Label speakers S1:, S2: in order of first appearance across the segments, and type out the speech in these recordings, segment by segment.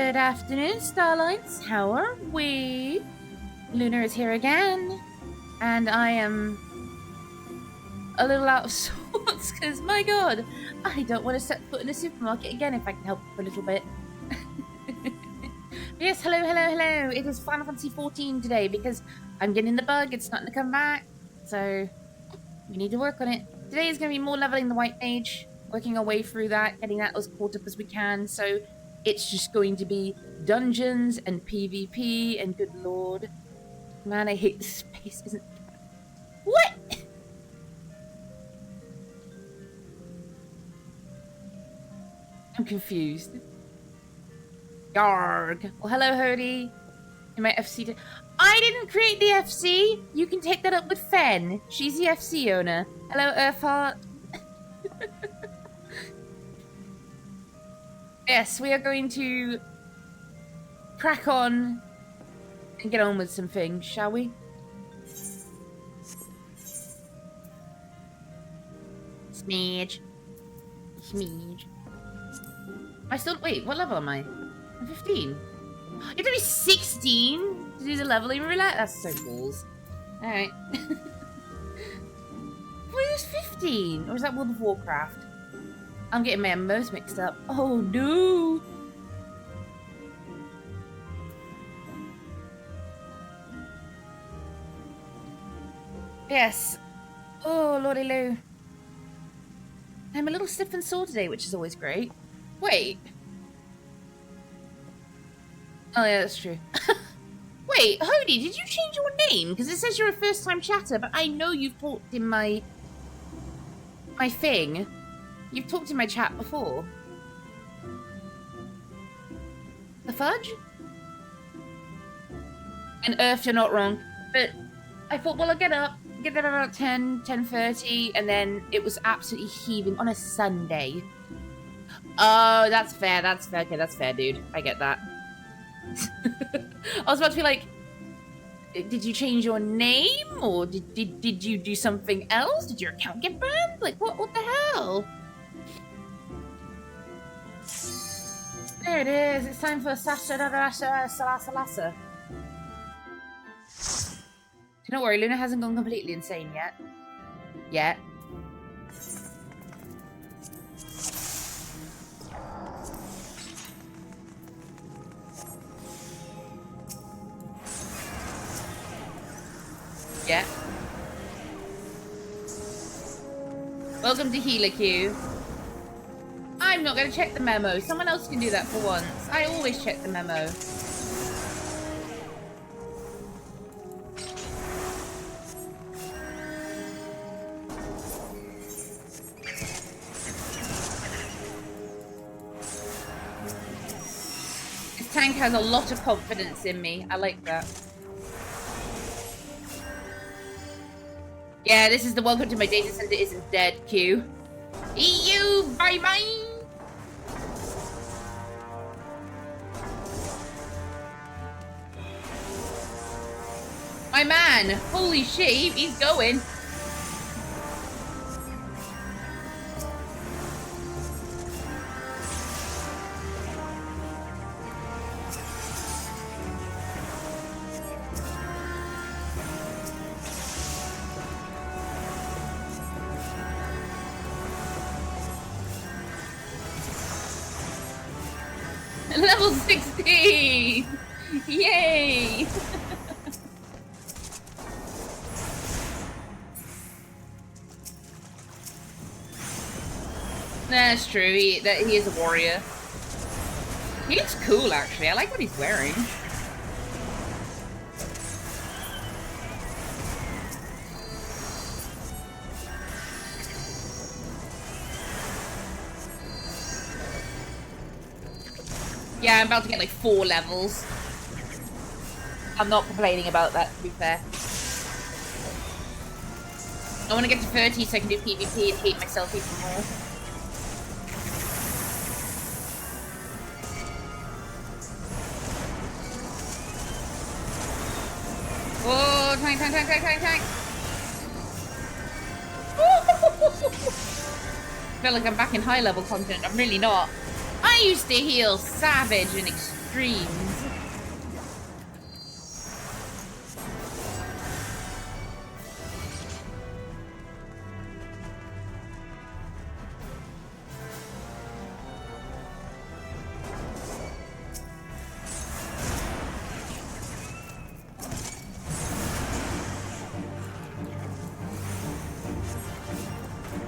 S1: Good afternoon, Starlights. How are we? Luna is here again, and I am a little out of sorts because, my god, I don't want to set foot in a supermarket again if I can help for a little bit. Yes, hello. It is Final Fantasy XIV today because I'm getting the bug. It's starting to come back, so we need to work on it. Today is going to be more leveling the White Mage, working our way through that, getting that as caught up as we can, so it's just going to be dungeons and PvP, and good lord. Man, I hate this space, isn't it? What? I'm confused. Yarg. Well, hello, Hody. In my FC... I didn't create the FC! You can take that up with Fen. She's the FC owner. Hello, Earthheart. Yes, we are going to crack on and get on with some things, shall we? Smidge. I still... Wait, what level am I? I'm 15. You have to be 16 to do the leveling roulette? That's so balls. Alright. Wait, was 15? Or was that World of Warcraft? I'm getting my MMOs mixed up. Oh no! Yes. Oh, lordy loo. I'm a little stiff and sore today, which is always great. Wait. Oh yeah, that's true. Wait, Hody, did you change your name? Because it says you're a first-time chatter, but I know you've talked in my thing. You've talked in my chat before. The fudge? And Earth, you're not wrong. But I thought, well, I'll get up, get there about 10:30, and then it was absolutely heaving on a Sunday. Oh, that's fair, Okay, that's fair, dude. I get that. I was about to be like, did you change your name? Or did you do something else? Did your account get banned? Like, what the hell? There it is. It's time for Salasa. Don't worry, Luna hasn't gone completely insane yet. Yeah. Welcome to Healer Queue. I'm not going to check the memo. Someone else can do that for once. I always check the memo. This tank has a lot of confidence in me. I like that. Yeah, this is the welcome to my data center isn't dead queue. EU, bye-bye! My man, holy shit, he's going. Level 16! Yay! That's true, he is a warrior. He looks cool, actually. I like what he's wearing. Yeah, I'm about to get like 4 levels. I'm not complaining about that, to be fair. I want to get to 30 so I can do PvP and hate myself even more. Oh, tank! I feel like I'm back in high level content. I'm really not. I used to heal Savage and streams.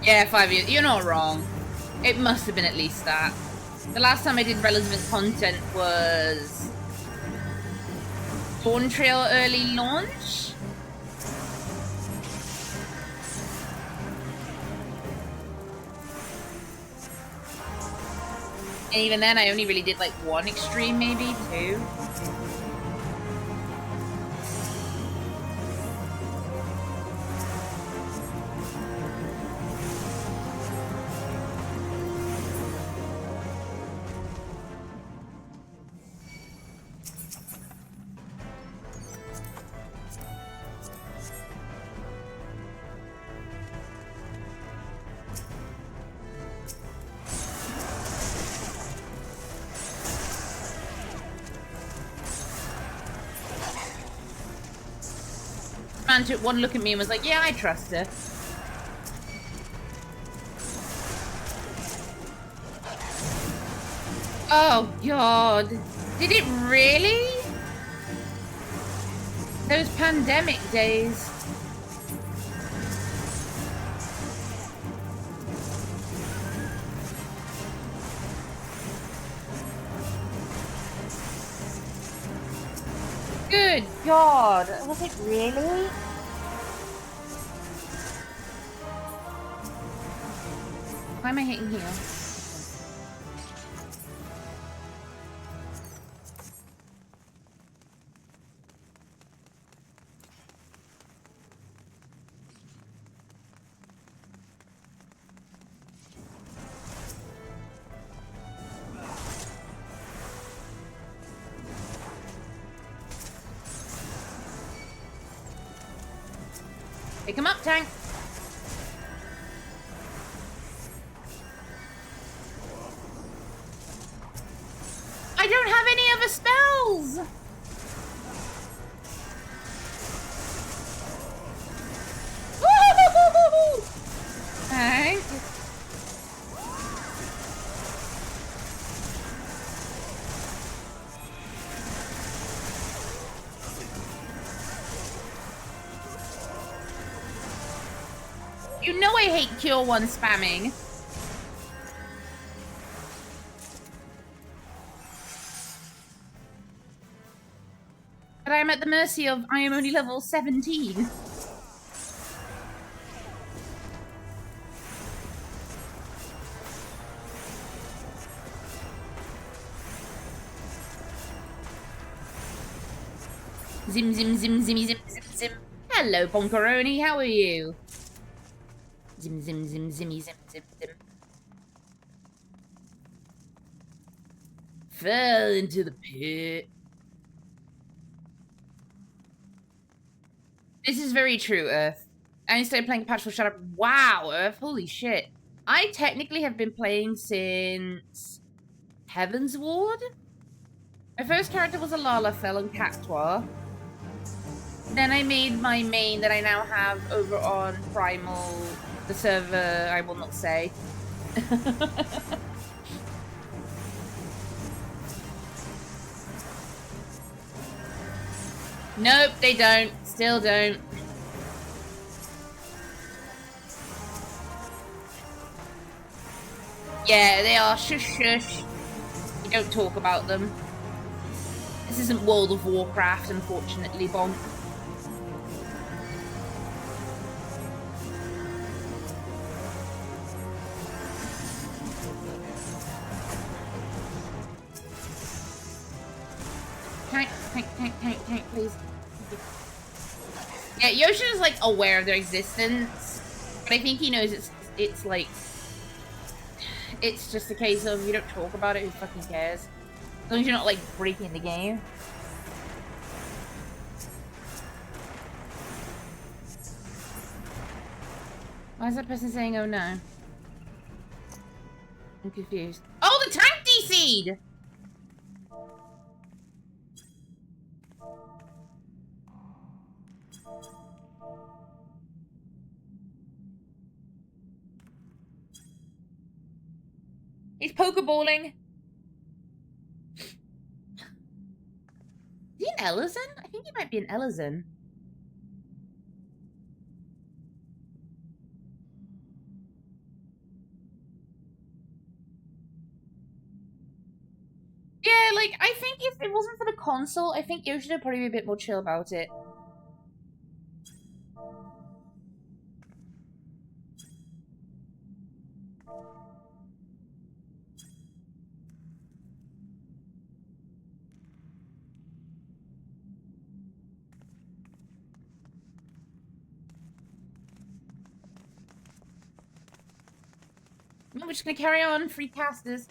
S1: Yeah, 5 years. You're not wrong. It must have been at least that. The last time I did relevant content was Dawn Trail early launch. And even then, I only really did like 1 extreme, maybe 2. Man took one look at me and was like, yeah, I trust her. Oh, God. Did it really? Those pandemic days. Good God. Was it really? Why am I hitting here? Pick him up, tank. I don't have any other spells. Woo-hoo-hoo-hoo-hoo. Tank. You know I hate Cure 1 spamming. But I am at the mercy of I am only level 17. Zim, zim, zim, zimmy, zim, zim, zim. Hello, Bonkaroni, how are you? Zim, zim, zim, zimmy, zim, zim, zim. Fell into the pit. This is very true, Earth. I started playing Patch for Shut Up. Wow, Earth, holy shit. I technically have been playing since Heaven's Ward. My first character was a Lalafell and Cactuar. Then I made my main that I now have over on Primal, the server I will not say. Nope, they don't. Still don't. Yeah, they are. Shush, shush. You don't talk about them. This isn't World of Warcraft, unfortunately, Bonk. Tank, please. Yeah, Yoshi is like aware of their existence, but I think he knows it's like it's just a case of you don't talk about it. Who fucking cares? As long as you're not like breaking the game. Why is that person saying, "Oh no"? I'm confused. Oh, the tank DC'd! He's pokeballing. Is he an Ellison? I think he might be an Ellison. Yeah, like, I think if it wasn't for the console, I think Yoshi would probably be a bit more chill about it. We're just gonna carry on, free casters.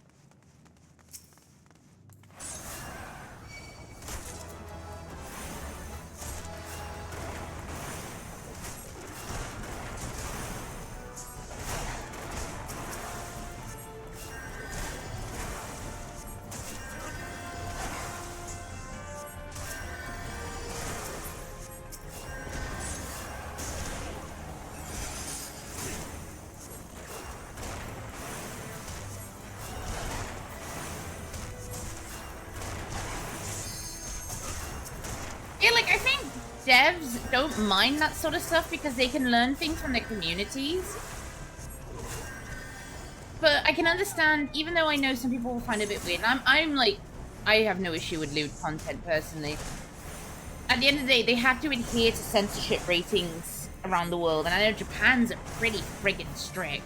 S1: Yeah, like, I think devs don't mind that sort of stuff because they can learn things from their communities. But I can understand, even though I know some people will find it a bit weird, and I'm like, I have no issue with lewd content personally. At the end of the day, they have to adhere to censorship ratings around the world, and I know Japan's pretty friggin' strict.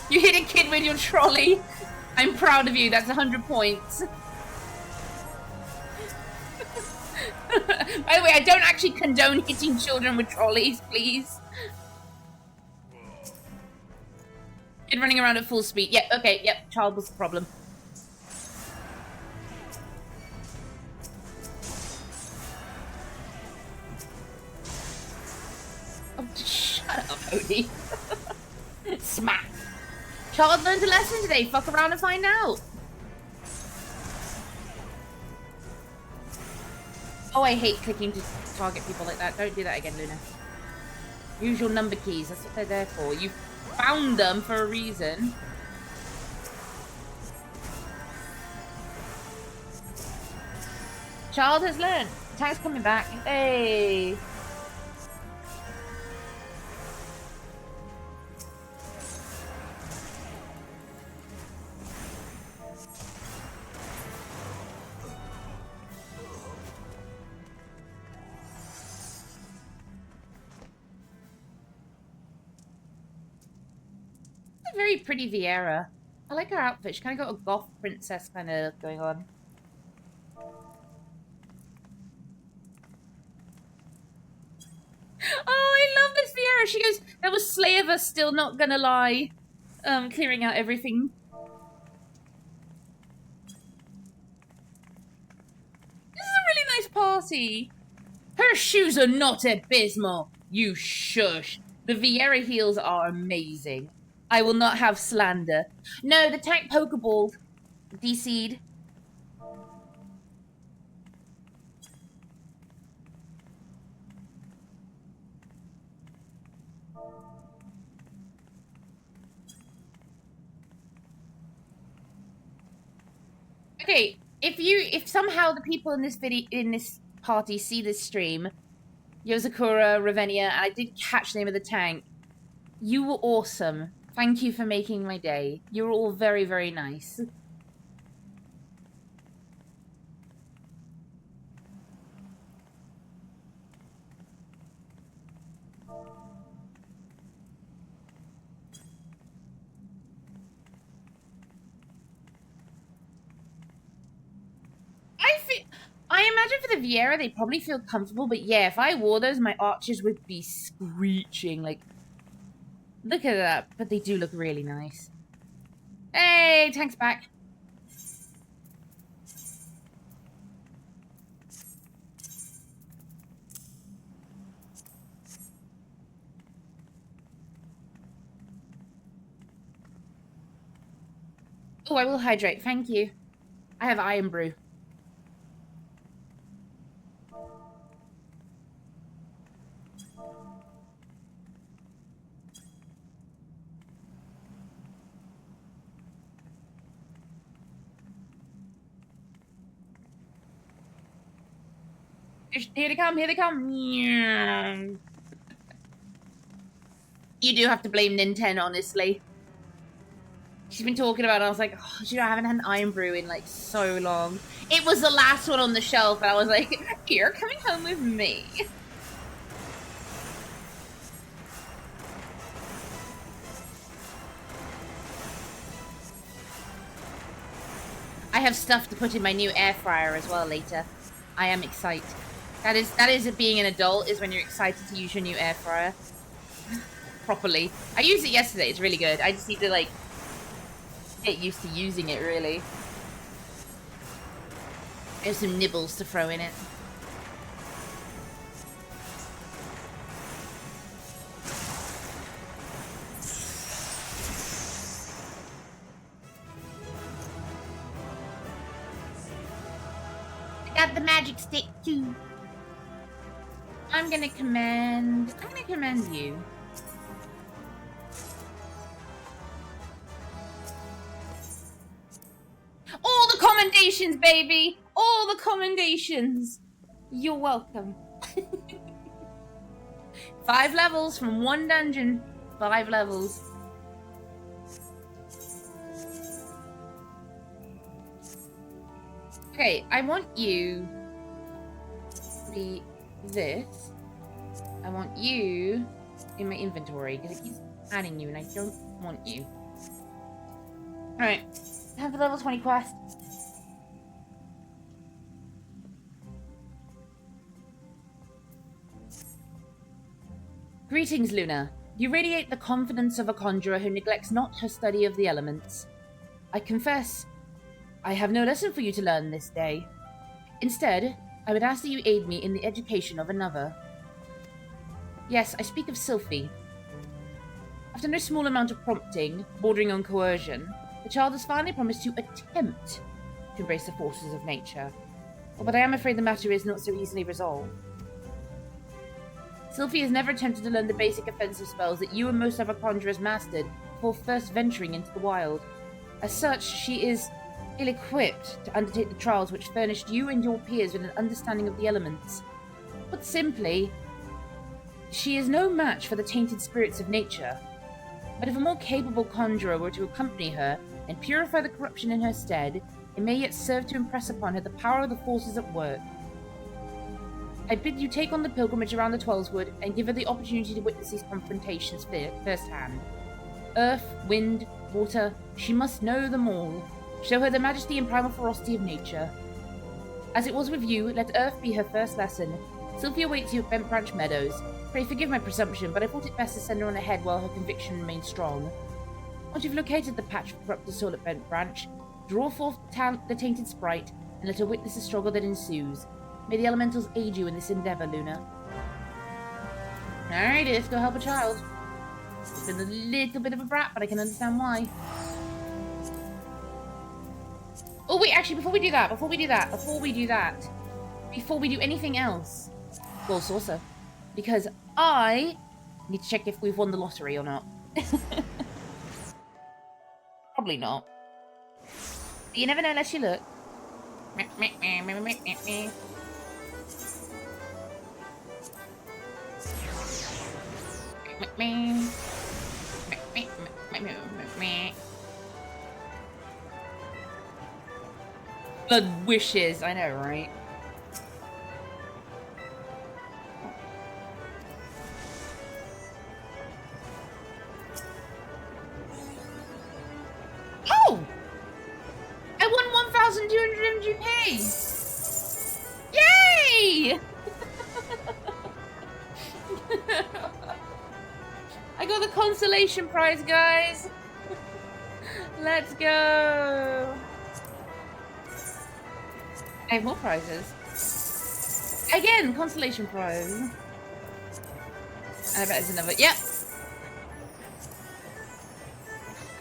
S1: You hit a kid with your trolley. I'm proud of you. That's 100 points. By the way, I don't actually condone hitting children with trolleys, please. Kid running around at full speed. Yep, okay, yep. Child was the problem. Oh, shut up, Odie. Smack. Child learned a lesson today. Fuck around and find out. Oh, I hate clicking to target people like that. Don't do that again, Luna. Use your number keys. That's what they're there for. You found them for a reason. Child has learned. Attack's coming back. Hey. Very pretty Vieira. I like her outfit. She kind of got a goth princess kind of going on. Oh, I love this Vieira. She goes, there was Slaver still not gonna lie. Clearing out everything. This is a really nice party. Her shoes are not abysmal. You shush. The Vieira heels are amazing. I will not have slander. No, the tank Pokeball DC'd. Okay, if somehow the people in this party see this stream, Yozakura, Ravenia, and I did catch the name of the tank, you were awesome. Thank you for making my day. You were all very, very nice. I imagine for the Vieira, they probably feel comfortable, but yeah, if I wore those, my archers would be screeching. Like, look at that. But they do look really nice. Hey, tank's back. Oh, I will hydrate. Thank you. I have Iron Brew. Here they come, here they come. You do have to blame Nintendo, honestly. She's been talking about it. I was like, oh, I haven't had an Iron Brew in like so long. It was the last one on the shelf, and I was like, you're coming home with me. I have stuff to put in my new air fryer as well later. I am excited. That is it being an adult, is when you're excited to use your new air fryer. Properly. I used it yesterday, it's really good. I just need to like get used to using it, really. There's some nibbles to throw in it. I got the magic stick too. I'm gonna command you. All the commendations, baby! All the commendations! You're welcome. 5 levels from 1 dungeon. 5 levels. Okay, I want you to be this. I want you in my inventory because it keeps adding you and I don't want you. Alright, time for level 20 quest. Greetings, Luna. You radiate the confidence of a conjurer who neglects not her study of the elements. I confess, I have no lesson for you to learn this day. Instead, I would ask that you aid me in the education of another. Yes, I speak of Sylphie. After no small amount of prompting, bordering on coercion, the child has finally promised to attempt to embrace the forces of nature. But I am afraid the matter is not so easily resolved. Sylphie has never attempted to learn the basic offensive spells that you and most other conjurers mastered before first venturing into the wild. As such, she is ill-equipped to undertake the trials which furnished you and your peers with an understanding of the elements. Put simply, she is no match for the tainted spirits of nature. But if a more capable conjurer were to accompany her and purify the corruption in her stead, it may yet serve to impress upon her the power of the forces at work. I bid you take on the pilgrimage around the Twelveswood and give her the opportunity to witness these confrontations firsthand. Earth, wind, water, she must know them all. Show her the majesty and primal ferocity of nature. As it was with you, let Earth be her first lesson. Sylphie awaits you at Bent Branch Meadows. Pray forgive my presumption, but I thought it best to send her on ahead while her conviction remains strong. Once you've located the patch of corrupted soil at Bent Branch, draw forth the tainted sprite and let her witness the struggle that ensues. May the elementals aid you in this endeavor, Luna. Alright, let's go help a child. It's been a little bit of a brat, but I can understand why. Oh wait, actually, before we do anything else, Gold Saucer. Because I need to check if we've won the lottery or not. Probably not. But you never know unless you look. Blood wishes, I know, right? Oh! I won 1,200 MGP! Yay! I got the consolation prize, guys! Let's go! I have more prizes. Again, consolation prize. And I bet there's another. Yep!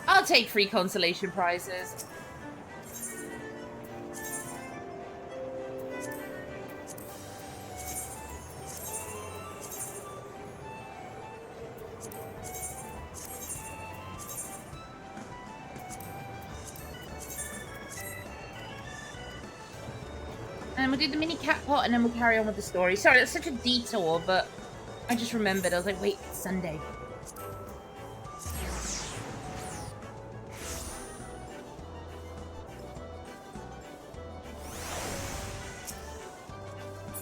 S1: I'll take 3 consolation prizes. And we'll do the mini cat pot, and then we'll carry on with the story. Sorry, that's such a detour, but I just remembered. I was like, wait, it's Sunday.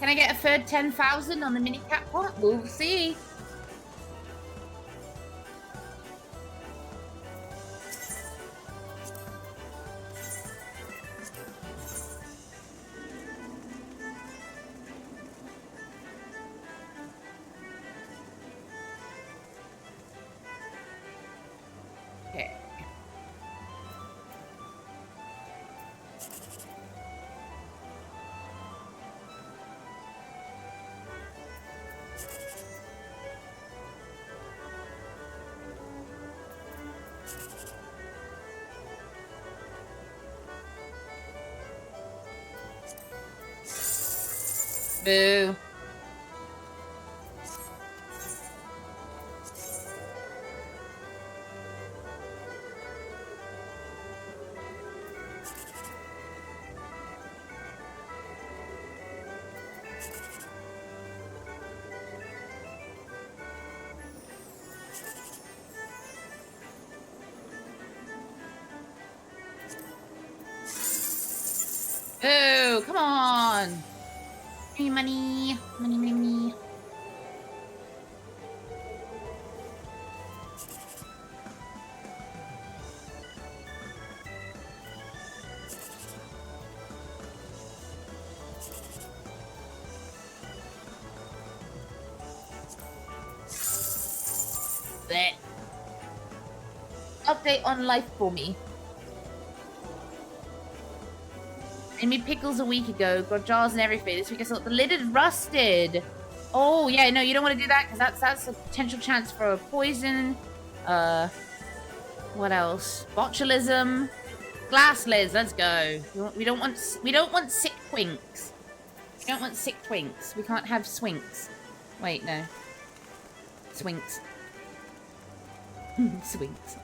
S1: Can I get a third 10,000 on the mini cat pot? We'll see. Okay. Boo. Boo, come on. Money, money, money, money. Blech. Update on life for me. Made me pickles a week ago. Got jars and everything. This week I saw the lid is rusted. Oh yeah, no, you don't want to do that because that's a potential chance for a poison. What else? Botulism. Glass lids. Let's go. We don't want sick twinks. We don't want sick twinks. We can't have swinks. Wait, no. Swinks. Swinks.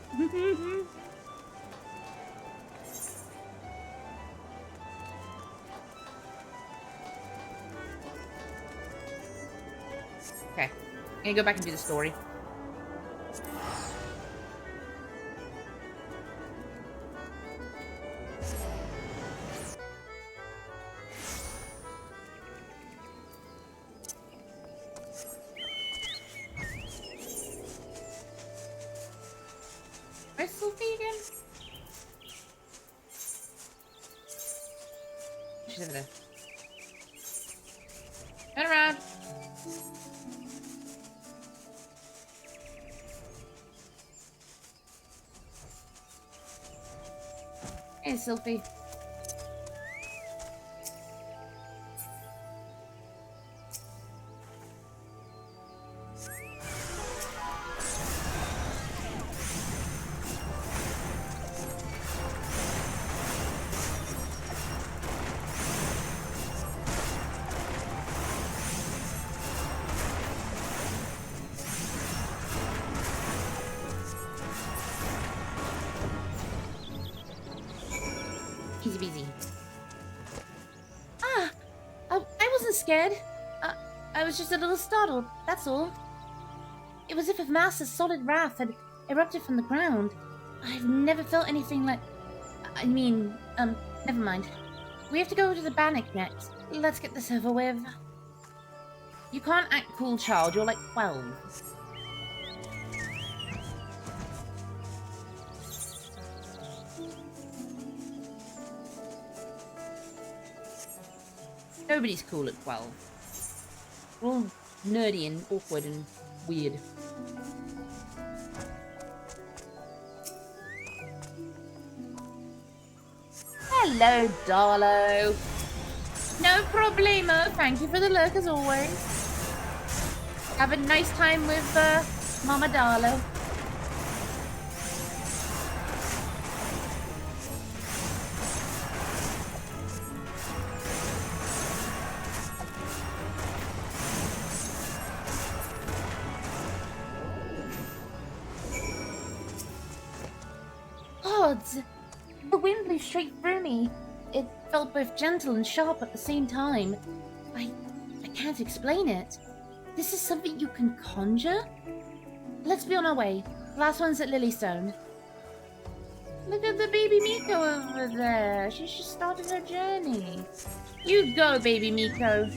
S1: Okay, I'm gonna go back and do the story. Where's Sophie again? She's over there. Turn around. Hey, Sophie. Easy peasy. Ah! I wasn't scared. I was just a little startled, that's all. It was as if a mass of solid wrath had erupted from the ground. I've never felt anything like... I mean, never mind. We have to go to the Bannock next. Let's get this over with. You can't act cool, child. You're like 12. Nobody's cool at 12. We're all nerdy and awkward and weird. Hello, Darlo. No problemo. Thank you for the lurk as always. Have a nice time with Mama Darlo. The wind blew straight through me. felt both gentle and sharp at the same time. I can't explain it. This is something you can conjure? Let's be on our way. Last one's at Lilystone. Look at the baby Miko over there. She's just started her journey. You go, baby Miko.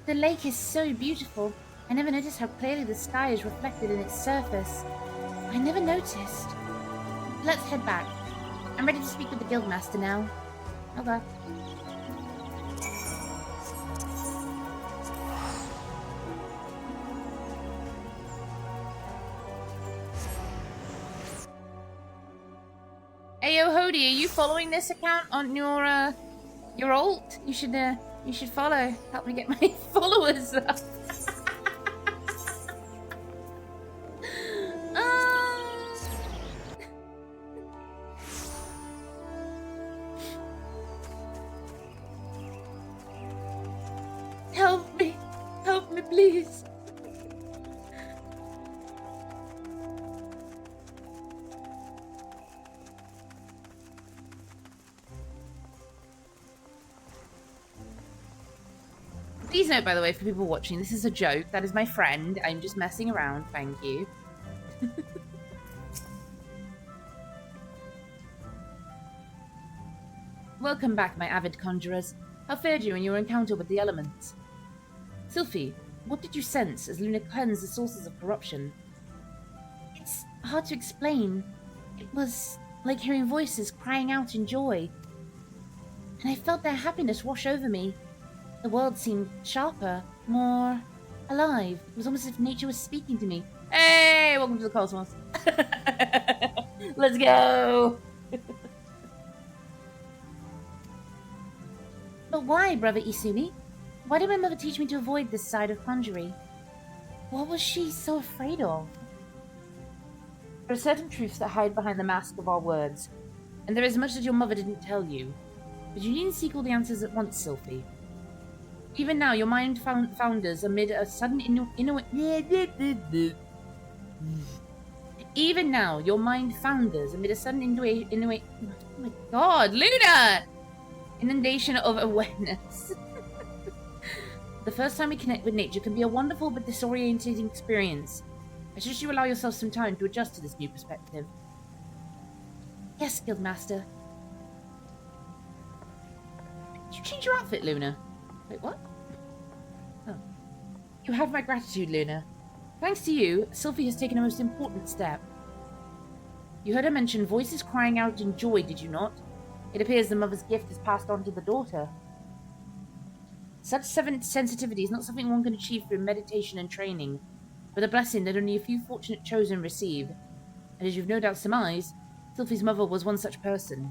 S1: The lake is so beautiful. I never noticed how clearly the sky is reflected in its surface. I never noticed. Let's head back. I'm ready to speak with the guildmaster now. Okay. Ayo Hody, are you following this account on your alt? You should follow. Help me get my followers up. Help me, please. Please note, by the way, for people watching, this is a joke. That is my friend. I'm just messing around. Thank you. Welcome back, my avid conjurers. How fared you in your encounter with the elements? Sylphie, what did you sense as Luna cleansed the sources of corruption? It's hard to explain. It was like hearing voices crying out in joy. And I felt their happiness wash over me. The world seemed sharper, more alive. It was almost as if nature was speaking to me. Hey, welcome to the cosmos. Let's go. But why, brother Isumi? Why did my mother teach me to avoid this side of conjuring? What was she so afraid of? There are certain truths that hide behind the mask of our words, and there is much that your mother didn't tell you. But you needn't seek all the answers at once, Sylphie. Even now, your mind founders amid a sudden Even now, your mind founders amid a sudden oh my god, Luna! Inundation of awareness. The first time we connect with nature can be a wonderful but disorientating experience. I suggest you allow yourself some time to adjust to this new perspective. Yes, Guildmaster. Did you change your outfit, Luna? Wait, what? Oh. You have my gratitude, Luna. Thanks to you, Sylphie has taken a most important step. You heard her mention voices crying out in joy, did you not? It appears the mother's gift is passed on to the daughter. Such sensitivity is not something one can achieve through meditation and training, but a blessing that only a few fortunate chosen receive. And as you've no doubt surmised, Sylphie's mother was one such person.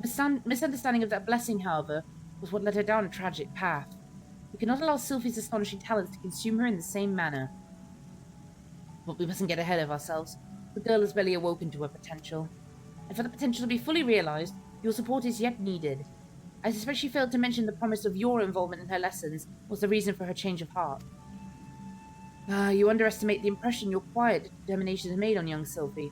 S1: Misunderstanding of that blessing, however, was what led her down a tragic path. We cannot allow Sylphie's astonishing talents to consume her in the same manner. But we mustn't get ahead of ourselves. The girl has barely awoken to her potential. And for the potential to be fully realized, your support is yet needed. I suspect she failed to mention the promise of your involvement in her lessons was the reason for her change of heart. You underestimate the impression your quiet determination has made on young Sylphie.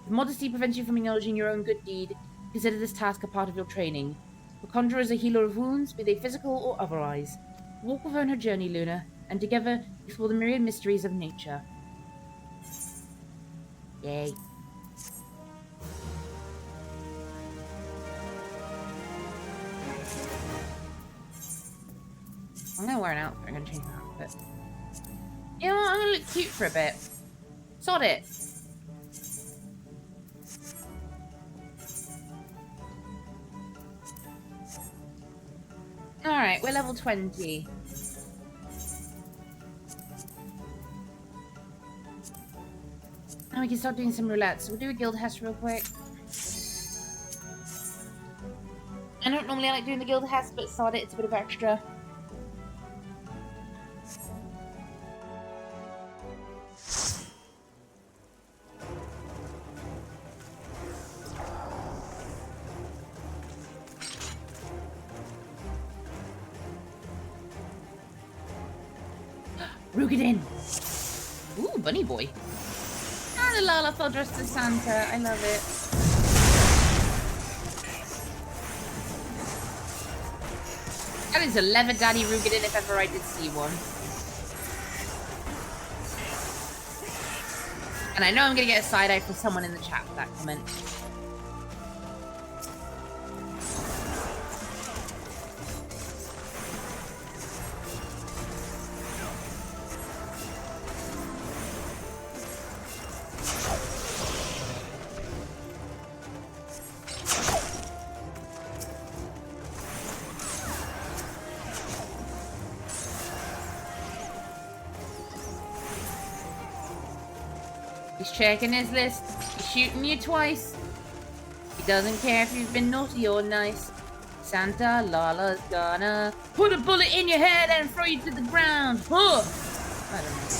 S1: If modesty prevents you from acknowledging your own good deed, consider this task a part of your training. The conjurer is a healer of wounds, be they physical or otherwise. Walk with her on her journey, Luna, and together explore the myriad mysteries of nature. Yay. I'm gonna wear an outfit. I'm gonna change my outfit. You know what? I'm gonna look cute for a bit. Sod it. Alright, we're level 20. Now we can start doing some roulette. So we'll do a guild hest real quick. I don't normally like doing the guild hest, but sod it, it's a bit of extra. Rugadin! Ooh, bunny boy. And a Lalafell dressed as Santa. I love it. That is a leather daddy Rugadin if ever I did see one. And I know I'm gonna get a side eye from someone in the chat for that comment. He's checking his list. He's shooting you twice. He doesn't care if you've been naughty or nice. Santa Lala's gonna put a bullet in your head and throw you to the ground. Huh. I don't know.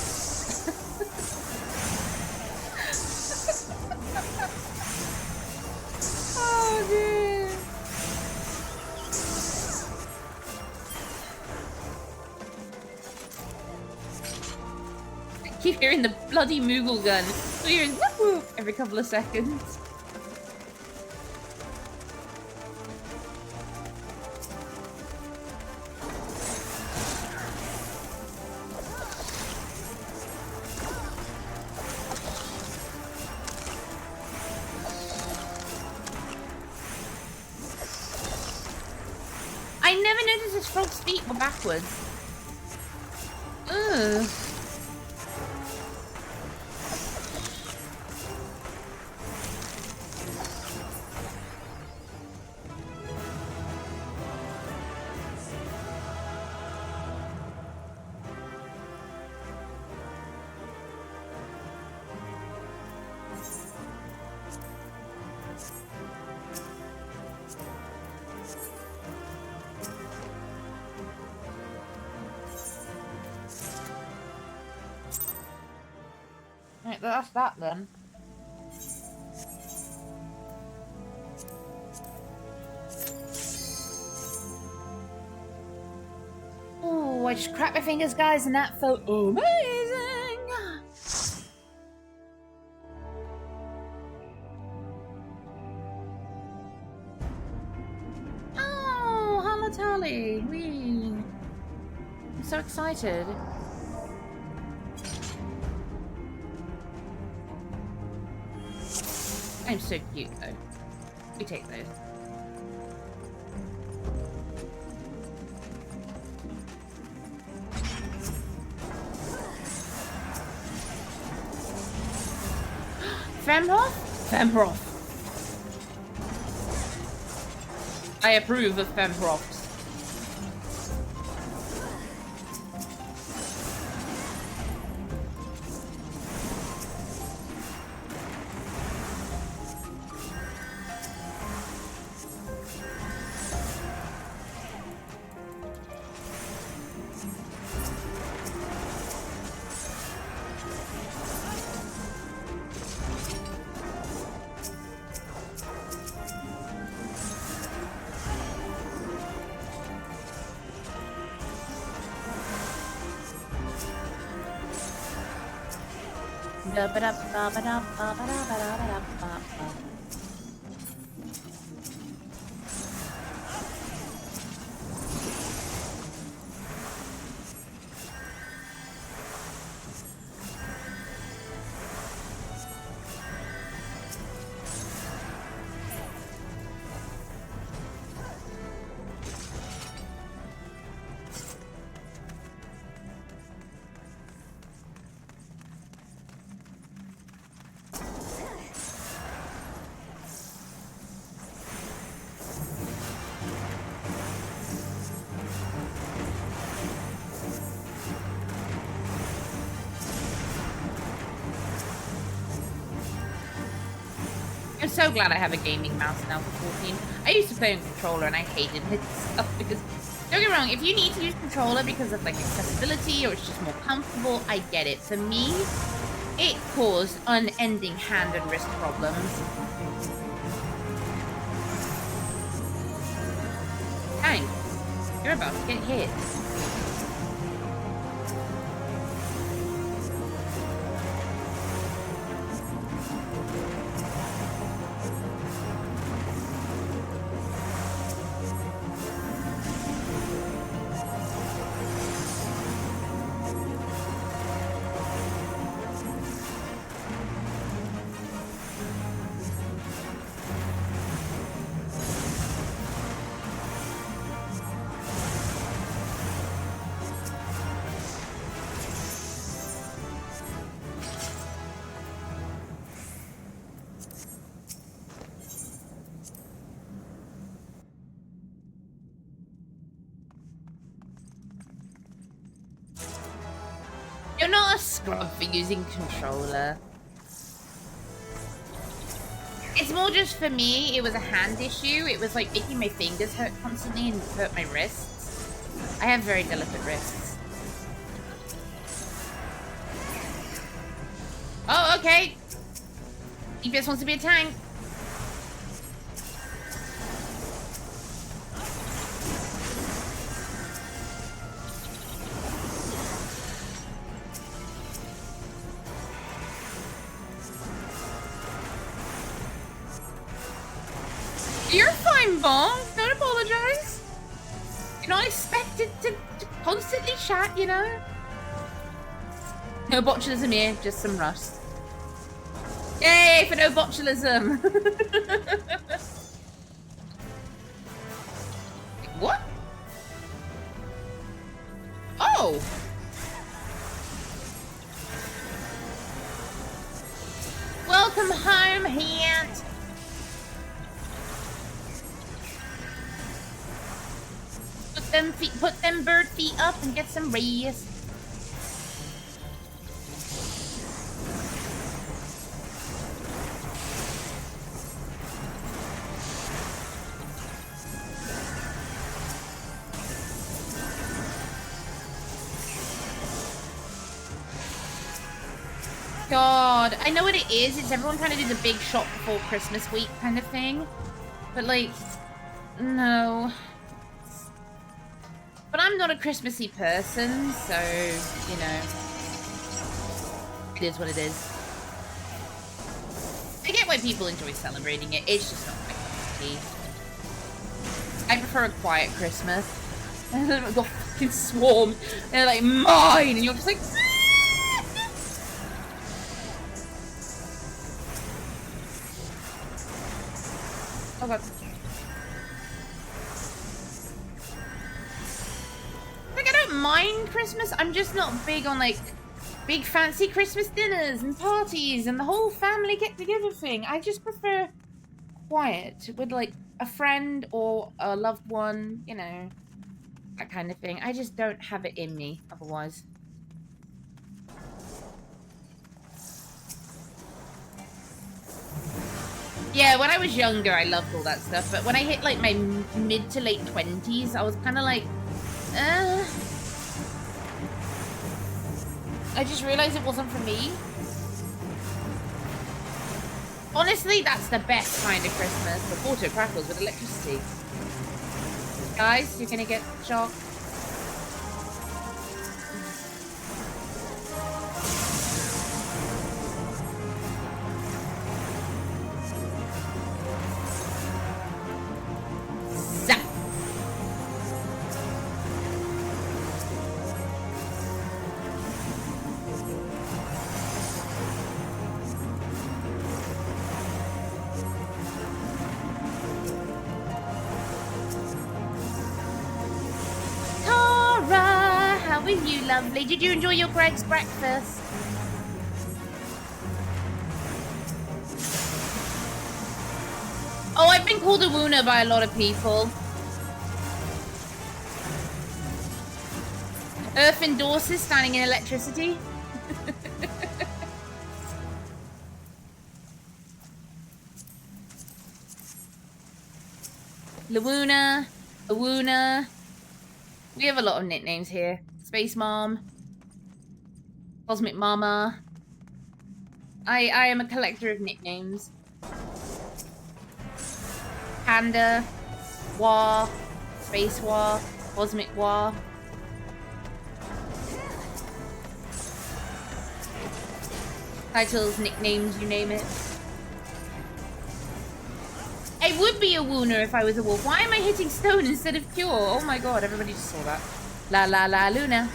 S1: Oh, dude. I keep hearing the bloody Moogle gun. So you're hearing whoop whoop every couple of seconds. I never noticed his frog's feet were backwards. Ugh. Right, that's that then. Oh, I just cracked my fingers, guys, and that felt amazing. Oh, Halatali. Wee. I'm so excited. I'm so cute though. We take those. Femroth? Femroth. I approve of Femroths. I'm so glad I have a gaming mouse now for 14. I used to play on controller and I hated it stuff because, don't get me wrong, if you need to use controller because of like accessibility or it's just more comfortable, I get it. For me, it caused unending hand and wrist problems. Dang, you're about to get hit. You're not a scrub for using controller. It's more just for me, it was a hand issue. It was like making my fingers hurt constantly and hurt my wrists. I have very delicate wrists. Oh, okay. EPS wants to be a tank. You're fine, Bomb. Don't apologize. You're not expected to constantly chat, you know? No botulism here, just some rust. Yay for no botulism. What? Oh. Welcome home, Hant. Put them bird feet up and get some rays. God, I know what it is. It's everyone trying to do the big shop before Christmas week kind of thing. But like, no. But I'm not a Christmassy person, so, you know, it is what it is. I get why people enjoy celebrating it. It's just not my cup of tea. I prefer a quiet Christmas. And then we've got fucking swarm. They're like, mine! And you're just like, oh god. Like, I don't mind Christmas. I'm just not big on, like, big fancy Christmas dinners and parties and the whole family get-together thing. I just prefer quiet with, like, a friend or a loved one, you know, that kind of thing. I just don't have it in me otherwise. Yeah, when I was younger, I loved all that stuff. But when I hit, like, my mid to late 20s, I was kind of like, I just realized it wasn't for me. Honestly, that's the best kind of Christmas. The auto crackles with electricity. Guys, you're gonna get shocked. You lovely. Did you enjoy your Greg's breakfast? Oh, I've been called a wooner by a lot of people. Earth endorses standing in electricity. Lawuna, Awuna. We have a lot of nicknames here. Space Mom, Cosmic Mama. I am a collector of nicknames. Panda, Wah, Space Wah, Cosmic Wah. Titles, nicknames, you name it. I would be a wooner if I was a wolf. Why am I hitting stone instead of cure? Oh my god, everybody just saw that. La la la Luna.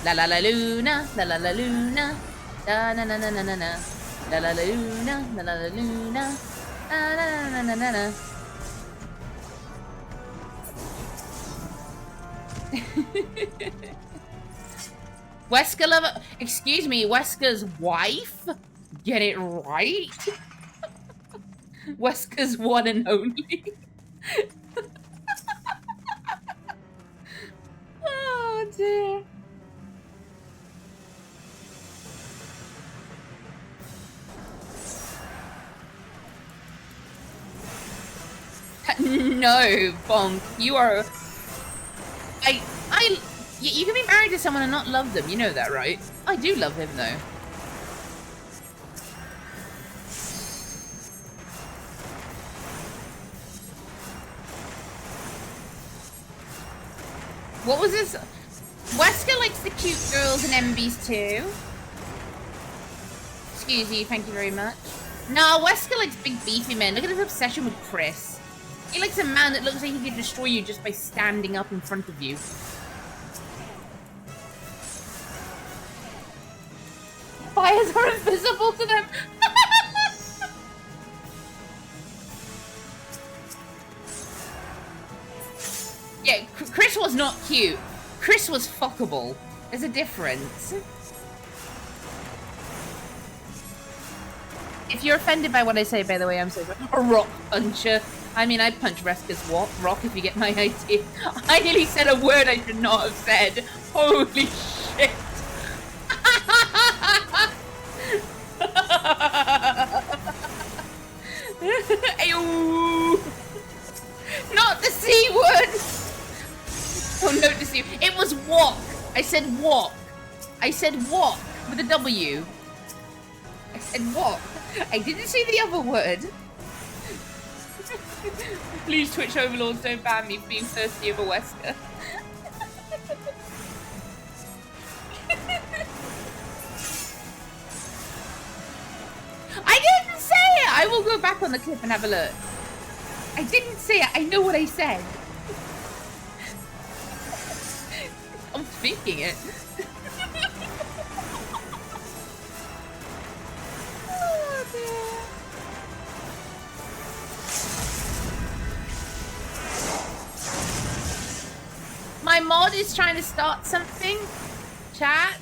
S1: La la la Luna. La la la Luna. Da na na na na na na. La la la Luna. La la la Luna. Da na na na na na. Wesker lover. Excuse me, Wesker's wife? Get it right? Wesker's one and only. Oh dear. No, Bonk. You are. You can be married to someone and not love them. You know that, right? I do love him though. What was this? Wesker likes the cute girls and MBs too. Excuse you, thank you very much. No, Wesker likes big beefy men. Look at his obsession with Chris. He likes a man that looks like he could destroy you just by standing up in front of you. Fires are invisible to them. Yeah, Chris was not cute. Chris was fuckable. There's a difference. If you're offended by what I say, by the way, I'm so sorry. A rock puncher. I mean, I'd punch Resca's rock if you get my idea. I nearly said a word I should not have said. Holy shit. Ayo. Not the C word. Oh, note to see. It was walk. I said walk. I said walk with a W. I said walk. I didn't say the other word. Please, Twitch overlords, don't ban me for being thirsty over Wesker. I didn't say it! I will go back on the clip and have a look. I didn't say it. I know what I said. I'm speaking it. Oh, dear. My mod is trying to start something. Chat.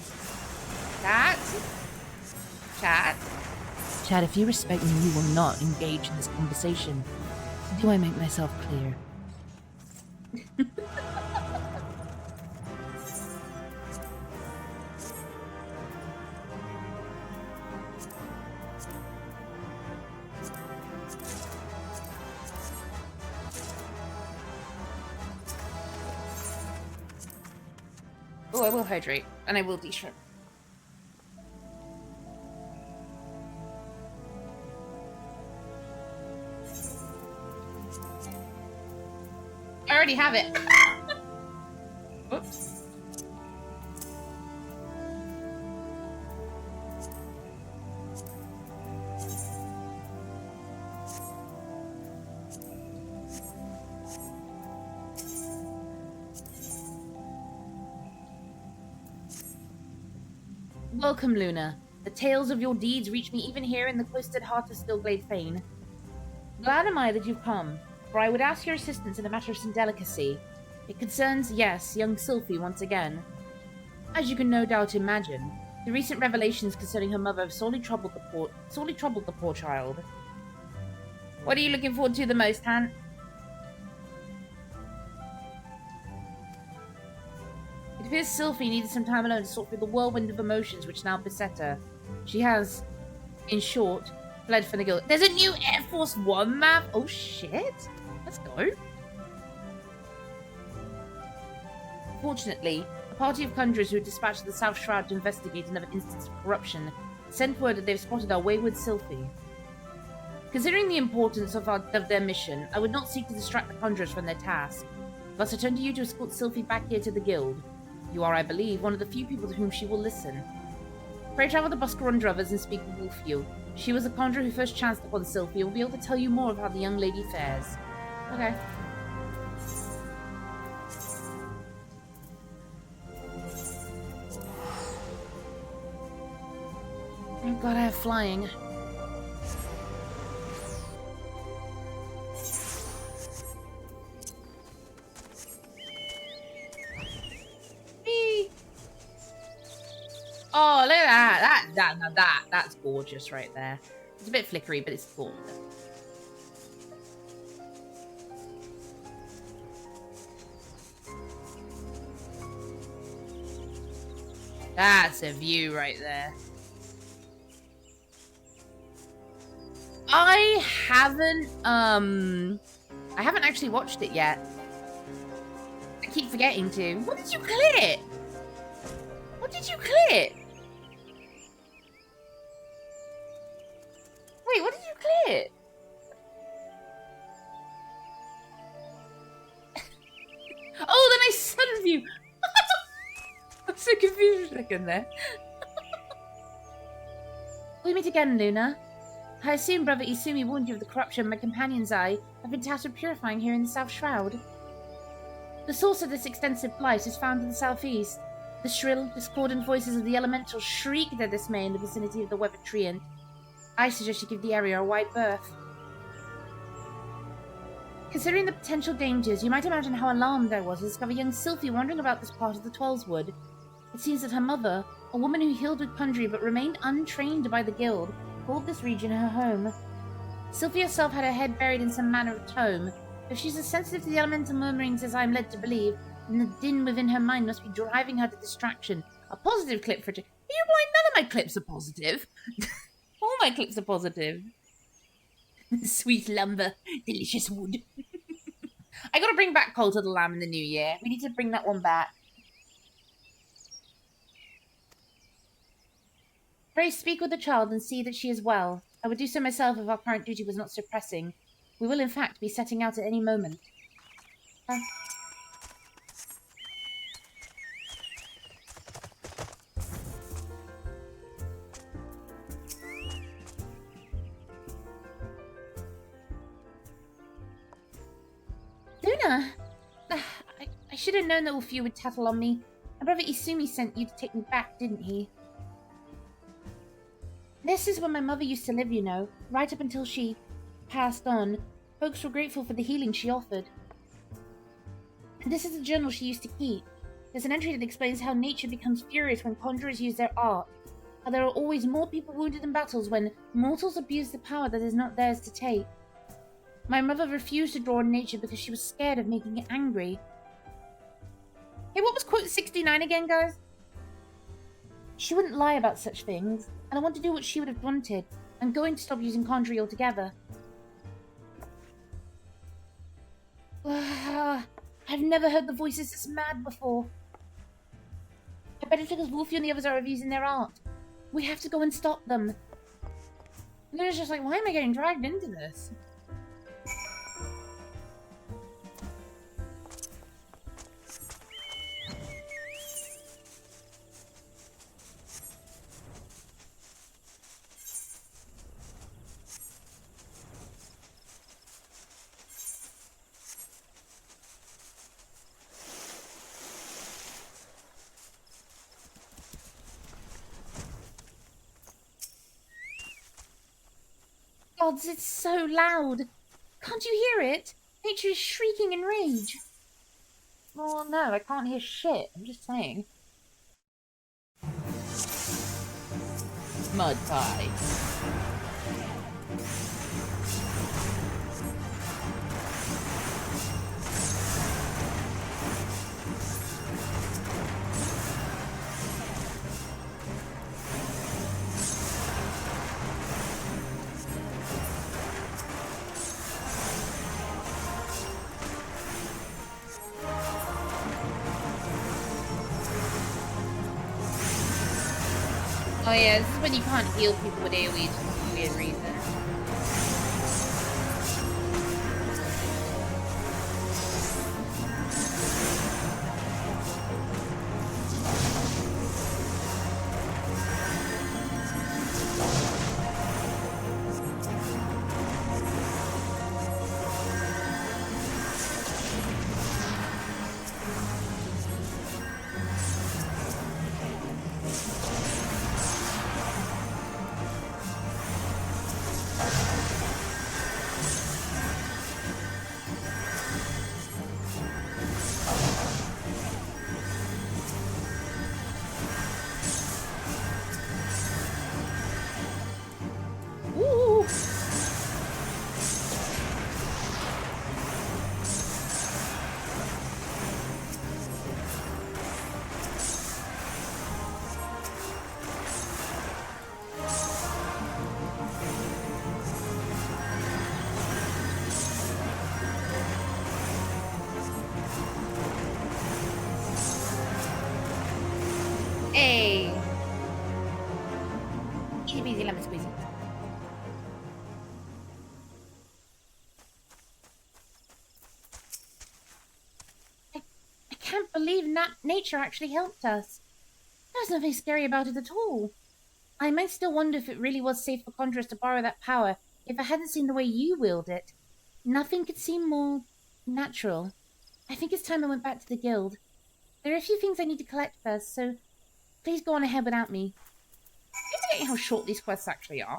S1: Chat. Chat. Chat, if you respect me, you will not engage in this conversation. Do I make myself clear? Oh, I will hydrate, and I will de-shrimp. I already have it. Oops. Welcome, Luna. The tales of your deeds reach me even here in the cloistered heart of Stillglade Fane. Glad am I that you've come, for I would ask your assistance in a matter of some delicacy. It concerns, yes, young Sylphie once again. As you can no doubt imagine, the recent revelations concerning her mother have sorely troubled the poor child. What are you looking forward to the most, Han? It appears Sylphie needed some time alone to sort through the whirlwind of emotions which now beset her. She has, in short, fled from the guild. There's a new Air Force One map? Oh shit! Let's go. Fortunately, a party of conjurers who had dispatched to the South Shroud to investigate another instance of corruption sent word that they've spotted our wayward Sylphie. Considering the importance of their mission, I would not seek to distract the conjurers from their task. Thus I turn to you to escort Sylphie back here to the guild. You are, I believe, one of the few people to whom she will listen. Pray travel to Buscarondra others and speak with Wolfew. She was the conjurer who first chanced upon Sylphie and will be able to tell you more of how the young lady fares. Okay. Thank God I have flying. Oh, look at that. That's gorgeous right there. It's a bit flickery, but it's gorgeous. That's a view right there. I haven't actually watched it yet. I keep forgetting to. What did you click? What did you click? Wait, what did you click? Oh, the nice sun view. I'm so confused for a second there. We meet again, Luna. I assume Brother Isumi warned you of the corruption my companion's eye have been tasked with purifying here in the South Shroud. The source of this extensive blight is found in the southeast. The shrill, discordant voices of the elementals shriek their dismay in the vicinity of the weathered treant. I suggest you give the area a wide berth. Considering the potential dangers, you might imagine how alarmed I was to discover young Sylphie wandering about this part of the Twelveswood. It seems that her mother, a woman who healed with conjury but remained untrained by the guild, called this region her home. Sylphie herself had her head buried in some manner of tome. If she's as sensitive to the elemental murmurings as I'm led to believe, then the din within her mind must be driving her to distraction. A positive clip for... Are you blind? None of my clips are positive. All my clips are positive. Sweet lumber, delicious wood. I gotta bring back Cult of the Lamb in the new year. We need to bring that one back. Pray speak with the child and see that she is well. I would do so myself if our current duty was not so pressing. We will in fact be setting out at any moment. Luna! I should have known that Wolfew would tattle on me. My brother Isumi sent you to take me back, didn't he? This is where my mother used to live, you know, right up until she passed on. Folks were grateful for the healing she offered. And this is the journal she used to keep. There's an entry that explains how nature becomes furious when conjurers use their art. How there are always more people wounded in battles when mortals abuse the power that is not theirs to take. My mother refused to draw on nature because she was scared of making it angry. Hey, what was quote 69 again, guys? She wouldn't lie about such things, and I want to do what she would have wanted. I'm going to stop using conjury altogether. I've never heard the voices this mad before. I bet it's because Wolfew and the others are abusing their art. We have to go and stop them. Luna's just like, why am I getting dragged into this? Gods, it's so loud. Can't you hear it? Nature is shrieking in rage. Well, no, I can't hear shit. I'm just saying. Mud pie. Oh yeah, this is when you can't heal people with AoE for some weird reason. Hey! Easy peasy lemon squeezy. I can't believe nature actually helped us. There's nothing scary about it at all. I might still wonder if it really was safe for conjurers to borrow that power if I hadn't seen the way you wield it. Nothing could seem more natural. I think it's time I went back to the guild. There are a few things I need to collect first, so please go on ahead without me. I'm forgetting how short these quests actually are.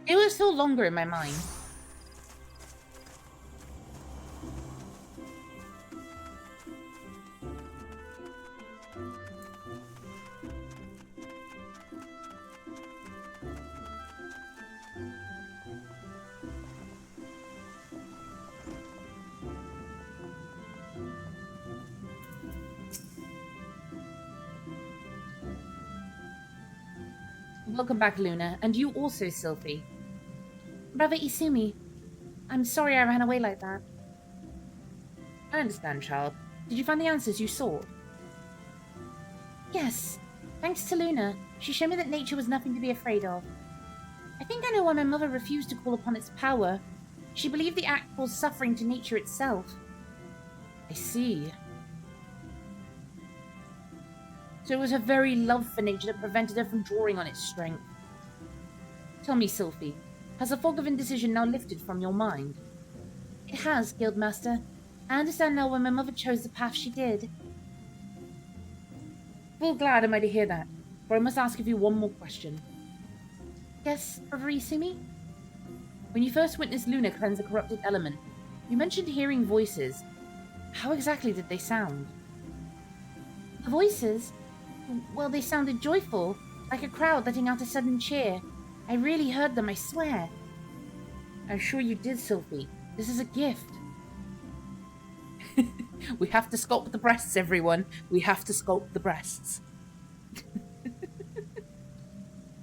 S1: It was still longer in my mind. Welcome back, Luna, and you also, Sylphie. Brother Isumi, I'm sorry I ran away like that. I understand, child. Did you find the answers you sought? Yes. Thanks to Luna, she showed me that nature was nothing to be afraid of. I think I know why my mother refused to call upon its power. She believed the act caused suffering to nature itself. I see. So it was her very love for nature that prevented her from drawing on its strength. Tell me, Sylphie, has the fog of indecision now lifted from your mind? It has, Guildmaster. I understand now why my mother chose the path she did. Well, glad am I to hear that, but I must ask of you one more question. Yes, Brother Isumi? When you first witnessed Luna cleanse a corrupted element, you mentioned hearing voices. How exactly did they sound? The voices? Well, they sounded joyful, like a crowd letting out a sudden cheer. I really heard them, I swear. I'm sure you did, Sylphie. This is a gift. We have to sculpt the breasts, everyone. We have to sculpt the breasts.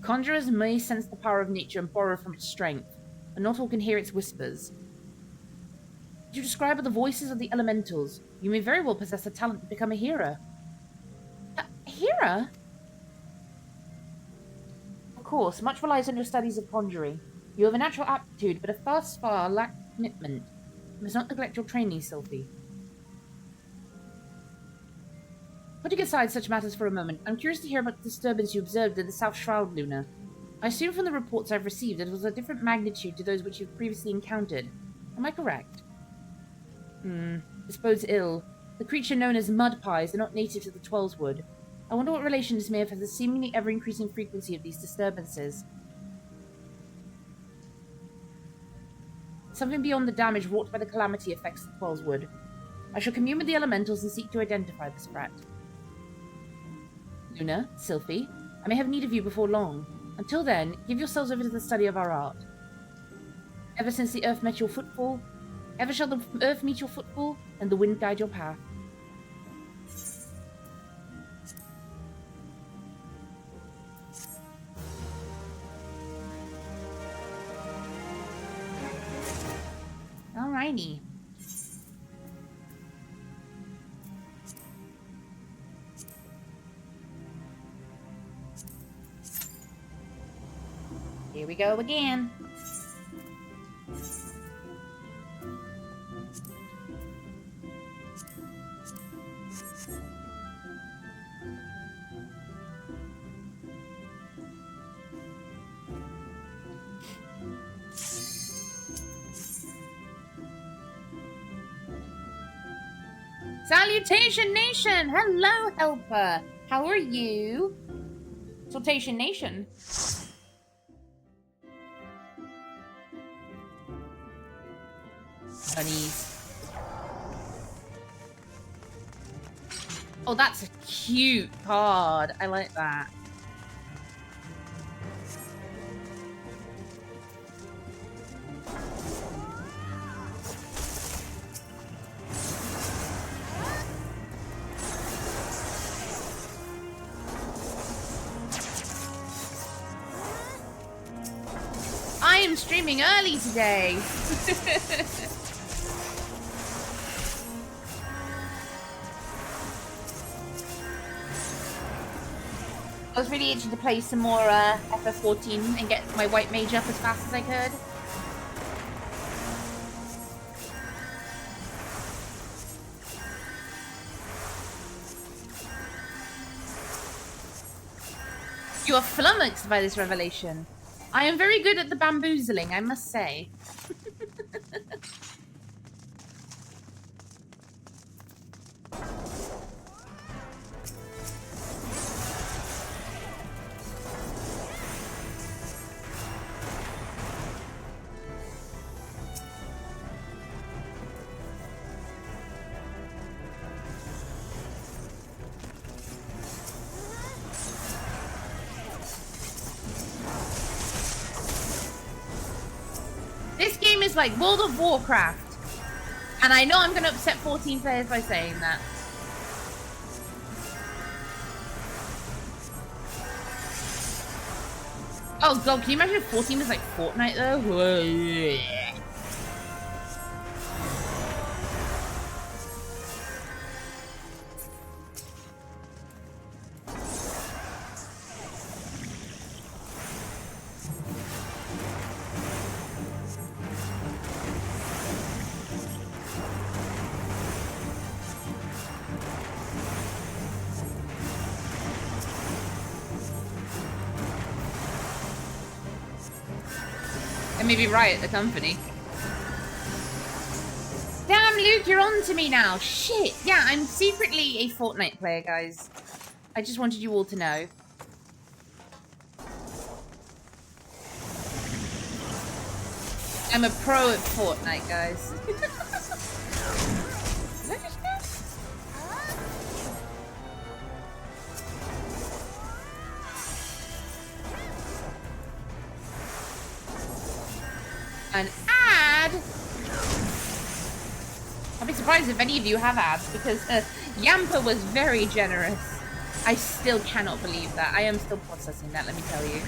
S1: Conjurers may sense the power of nature and borrow from its strength, but not all can hear its whispers. To describe the voices of the elementals, you may very well possess a talent to become a hearer. A hearer? Of course, much relies on your studies of conjuring. You have a natural aptitude, but a thus far lack commitment. You must not neglect your training, Sylphie. Putting aside such matters for a moment, I'm curious to hear about the disturbance you observed in the South Shroud, Luna. I assume from the reports I've received that it was a different magnitude to those which you've previously encountered. Am I correct? This bodes ill. The creature known as mud pies are not native to the Twellswood. I wonder what relation this may have to the seemingly ever-increasing frequency of these disturbances. Something beyond the damage wrought by the calamity affects the Twellswood. I shall commune with the elementals and seek to identify this threat. Luna, Sylphie, I may have need of you before long. Until then, give yourselves over to the study of our art. Ever since the earth met your footfall, ever shall the earth meet your footfall, and the wind guide your path. shiny. Here we go again. Salutation Nation! Hello, Helper! How are you? Salutation Nation. Bunnies. Oh, that's a cute card. I like that. I am streaming early today. I was really itching to play some more FF14 and get my white mage up as fast as I could. You are flummoxed by this revelation. I am very good at the bamboozling, I must say. This game is like World of Warcraft. And I know I'm going to upset 14 players by saying that. Oh god, can you imagine if 14 was like Fortnite though? Whoa. Maybe Riot, the company. Damn, Luke, you're on to me now. Shit. Yeah, I'm secretly a Fortnite player, guys. I just wanted you all to know. I'm a pro at Fortnite, guys. An ad? I'll be surprised if any of you have ads because Yampa was very generous. I still cannot believe that. I am still processing that, let me tell you.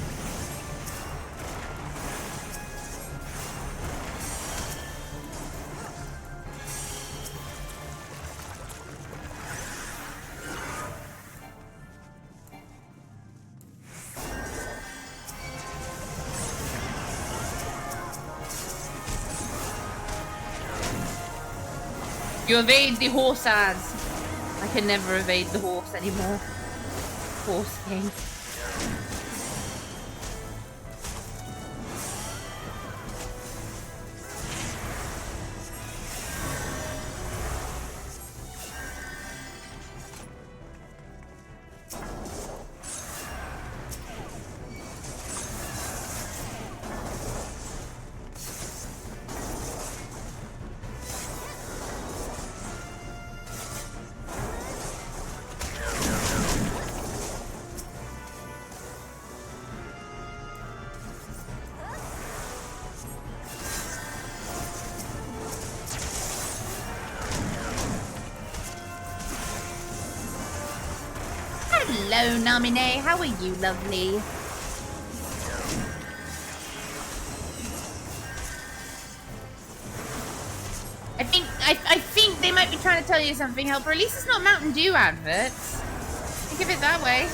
S1: You evade the horse ads. I can never evade the horse anymore. Horse king. Hello, Namine. How are you, lovely? I think they might be trying to tell you something, Helper. At least it's not Mountain Dew adverts. Think of it that way.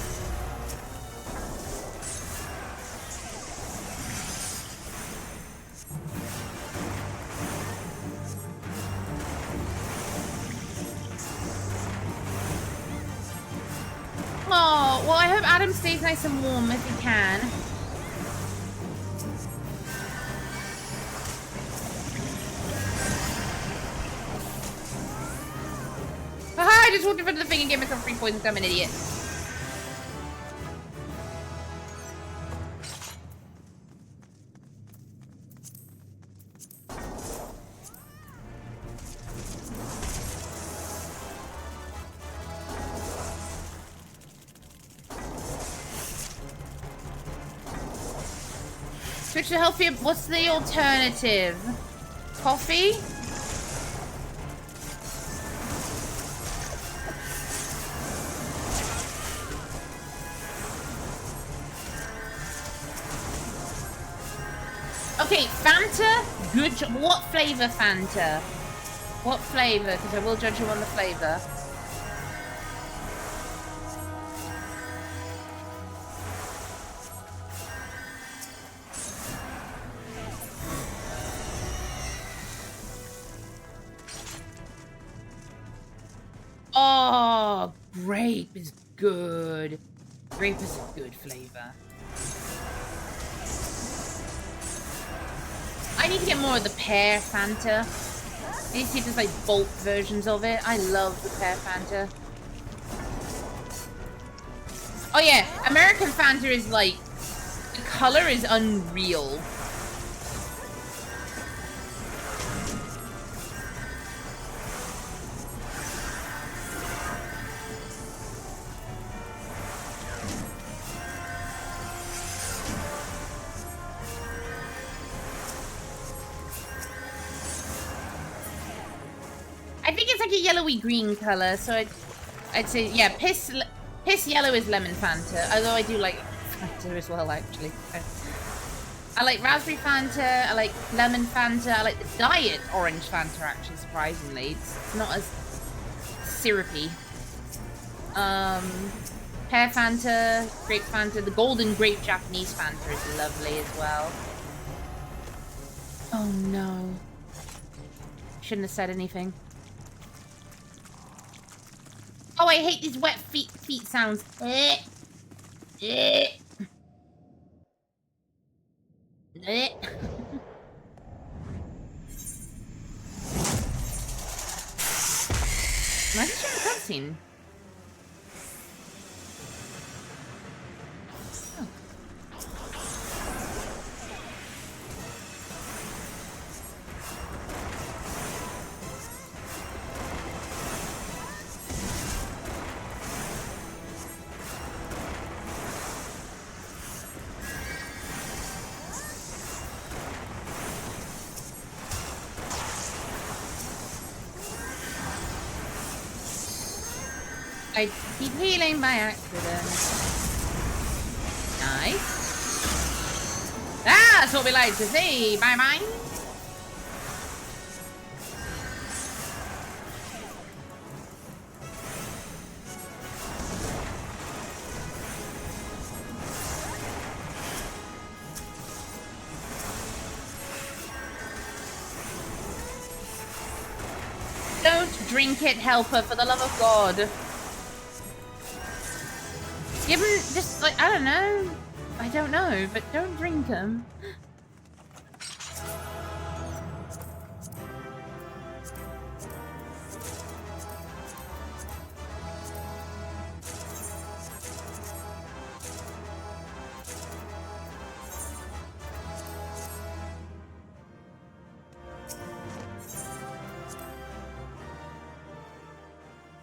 S1: Oh, well, I hope Adam stays nice and warm if he can. Haha, I just walked in front of the thing and gave myself 3 points. I'm an idiot. Switch to healthier. What's the alternative? Coffee? Okay, Fanta. Good. What flavor Fanta? What flavor? Because I will judge you on the flavor. Oh, grape is good. Grape is a good flavor. I need to get more of the pear Fanta. I need to see if there's like bulk versions of it. I love the pear Fanta. Oh yeah, American Fanta is like, the color is unreal. I think it's like a yellowy green color, so I'd say, yeah, piss yellow is lemon Fanta, although I do like Fanta as well, actually. I like raspberry Fanta, I like lemon Fanta, I like the diet orange Fanta, actually, surprisingly. It's not as syrupy. Pear Fanta, grape Fanta, the golden grape Japanese Fanta is lovely as well. Oh no. Shouldn't have said anything. Oh, I hate these wet feet sounds. I just showing a cutscene. Oh. I keep healing by accident. Nice. That's what we like to see. Bye-bye. Don't drink it, Helper, for the love of God. Give them just, like, I don't know. I don't know, but don't drink them.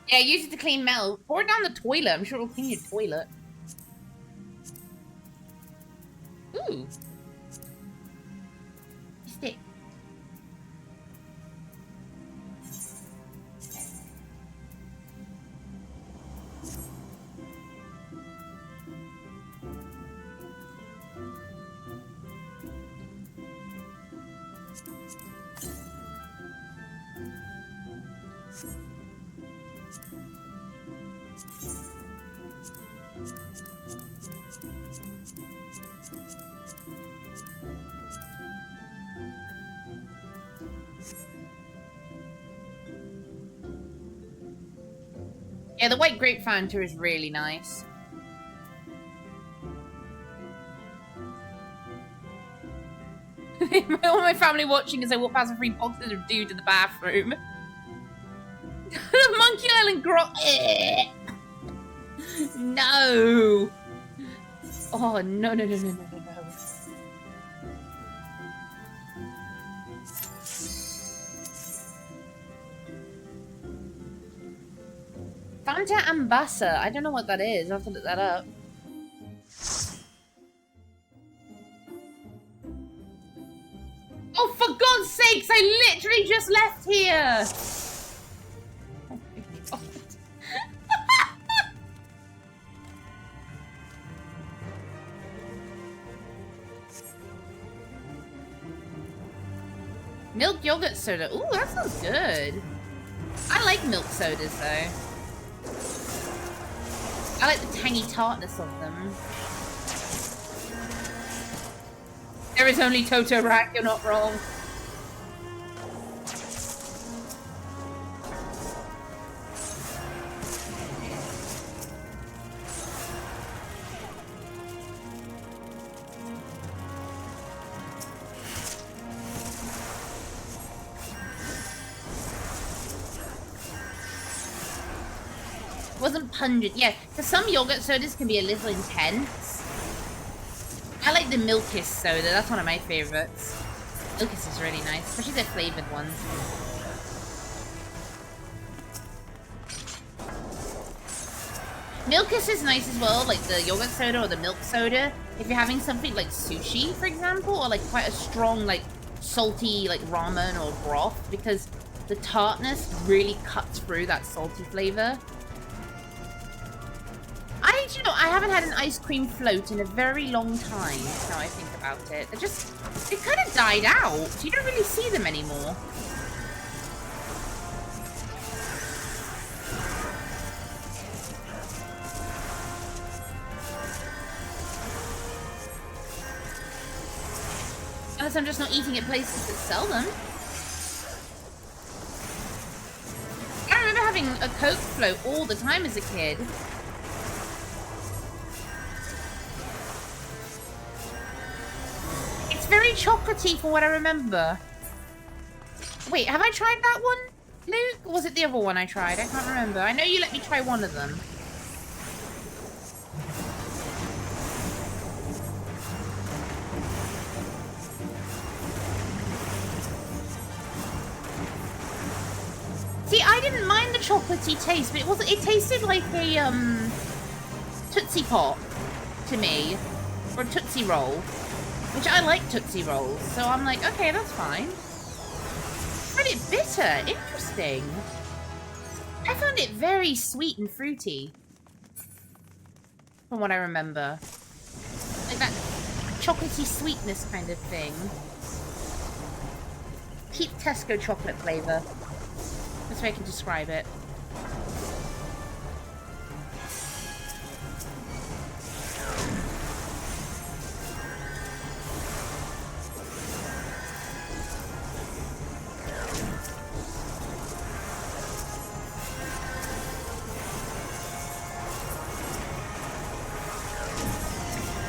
S1: Yeah, use it to clean metal. Pour it down the toilet. I'm sure it'll clean your toilet. Ooh. Stick. Yeah, the white grape Fanta is really nice. All my family watching as I walk past a free boxes of dude in the bathroom. The Monkey Island No. Oh, no. Fanta Ambassa. I don't know what that is. I'll have to look that up. Oh, for God's sakes, I literally just left here! Oh my God. Milk yogurt soda. Ooh, that sounds good. I like milk sodas, though. I like the tangy tartness of them. There is only Toto Rack, you're not wrong. Wasn't pungent, yeah, because some yogurt sodas can be a little intense. I like the Milkist soda, that's one of my favorites. Milkist is really nice, especially the flavored ones. Milkist is nice as well, like the yogurt soda or the milk soda. If you're having something like sushi, for example, or like quite a strong, like salty, like ramen or broth, because the tartness really cuts through that salty flavor. You know, I haven't had an ice cream float in a very long time, now I think about it. They kind of died out. You don't really see them anymore. Unless I'm just not eating at places that sell them. I remember having a Coke float all the time as a kid. It's very chocolatey from what I remember. Wait, have I tried that one, Luke? Or was it the other one I tried? I can't remember. I know you let me try one of them. See, I didn't mind the chocolatey taste, but it tasted like a Tootsie Pop to me. Or a Tootsie Roll. Which I like Tootsie Rolls, so I'm like, okay, that's fine. I found it bitter. Interesting. I found it very sweet and fruity. From what I remember. Like that chocolatey sweetness kind of thing. Peak Tesco chocolate flavor. That's how I can describe it.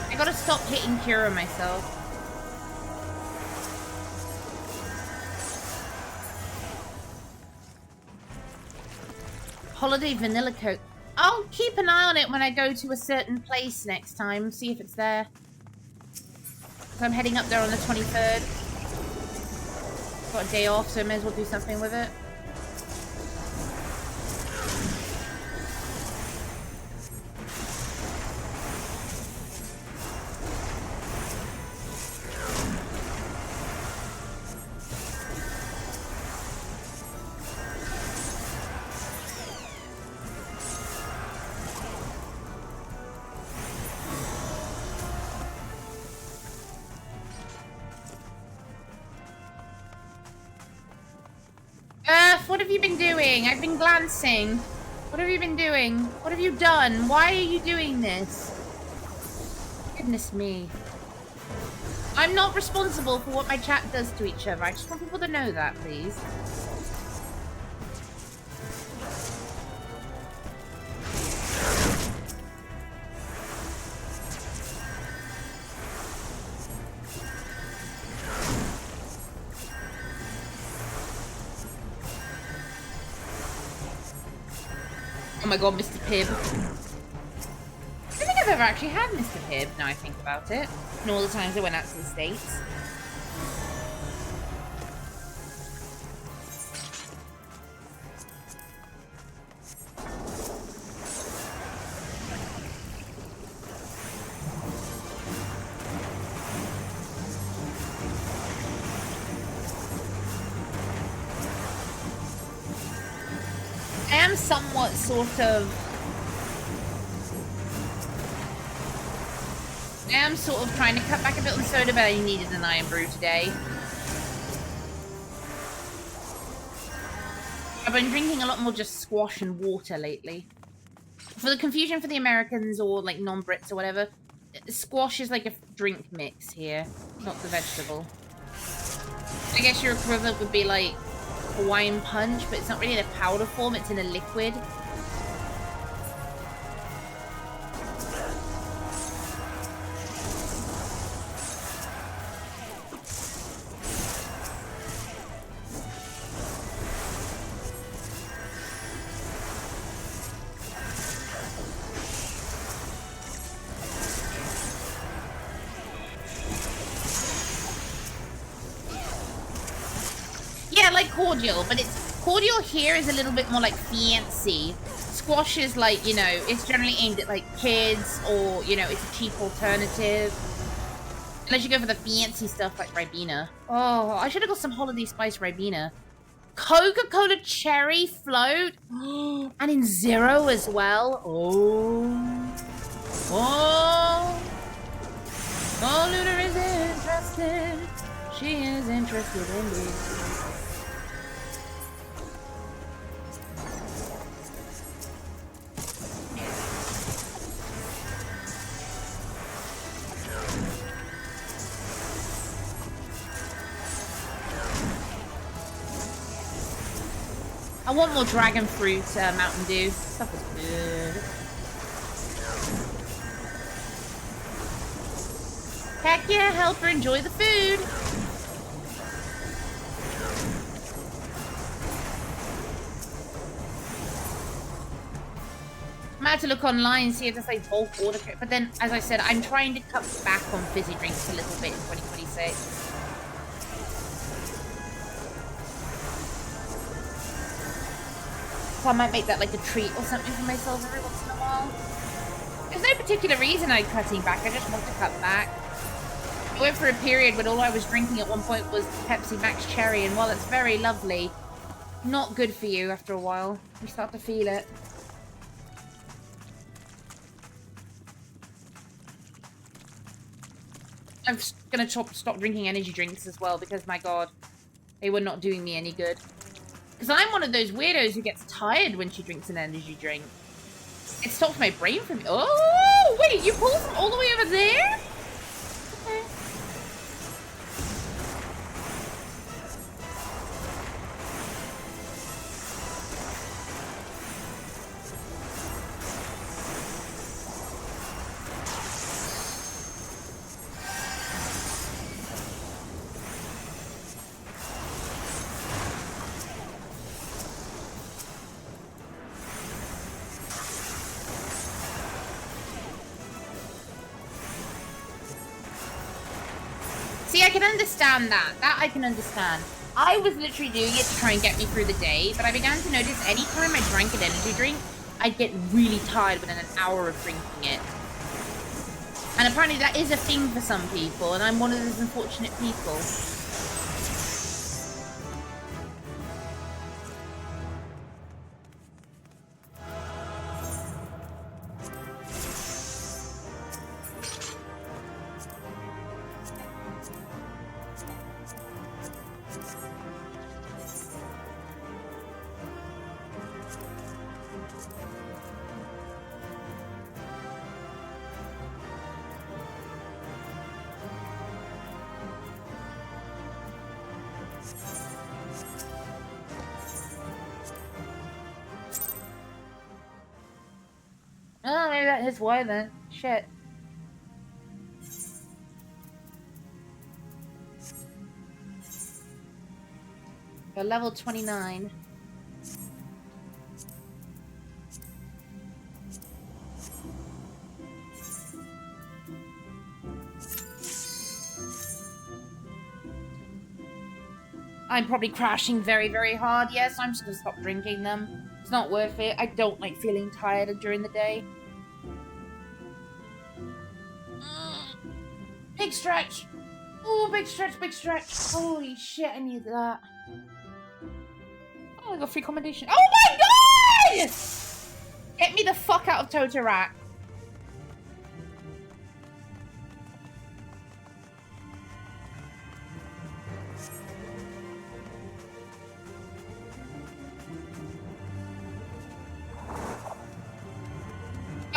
S1: I gotta stop hitting Cura myself. Holiday Vanilla Coke. I'll keep an eye on it when I go to a certain place next time. See if it's there. So I'm heading up there on the 23rd. Got a day off, so I may as well do something with it. What have you been doing? I've been glancing. What have you been doing? What have you done? Why are you doing this? Goodness me. I'm not responsible for what my chat does to each other. I just want people to know that, please. Oh my god, Mr. Pibb. I don't think I've ever actually had Mr. Pibb, now I think about it. And all the times I went out to the States. I am somewhat sort of trying to cut back a bit on soda, but I needed an iron brew today. I've been drinking a lot more just squash and water lately. For the confusion for the Americans or like non-Brits or whatever, squash is like a drink mix here, not the vegetable. I guess your equivalent would be like Hawaiian punch, but it's not really in a powder form, it's in a liquid. Yeah, like cordial, but cordial here is a little bit more like fancy. Squash is like, you know, it's generally aimed at like kids or, you know, it's a cheap alternative. Unless you go for the fancy stuff like Ribena. Oh, I should have got some holiday spice Ribena. Coca-Cola cherry float. And in zero as well. Oh. Oh. Oh, Luna is interested. She is interested in me. I want more dragon fruit Mountain Dew. Stuff is good. Heck yeah, help her enjoy the food. I'm about to look online, see if there's like bulk order, but then, as I said, I'm trying to cut back on fizzy drinks a little bit in 2026. So I might make that like a treat or something for myself every once in a while. There's no particular reason I'm cutting back, I just want to cut back. I went for a period when all I was drinking at one point was Pepsi Max Cherry, and while it's very lovely, not good for you after a while. You start to feel it. I'm gonna stop drinking energy drinks as well because, my god, they were not doing me any good. Because I'm one of those weirdos who gets tired when she drinks an energy drink. It stops my brain from... Oh, wait, you pulled from all the way over there? Okay. See, I can understand that. That I can understand. I was literally doing it to try and get me through the day, but I began to notice anytime I drank an energy drink, I'd get really tired within an hour of drinking it. And apparently that is a thing for some people, and I'm one of those unfortunate people. Oh, maybe that is why then. Shit. We're level 29. I'm probably crashing very, very hard. Yes, I'm just gonna stop drinking them. It's not worth it. I don't like feeling tired during the day. Big stretch. Oh, big stretch, big stretch. Holy shit, I need that. Oh, I got free commendation. Oh my god! Get me the fuck out of Totorak.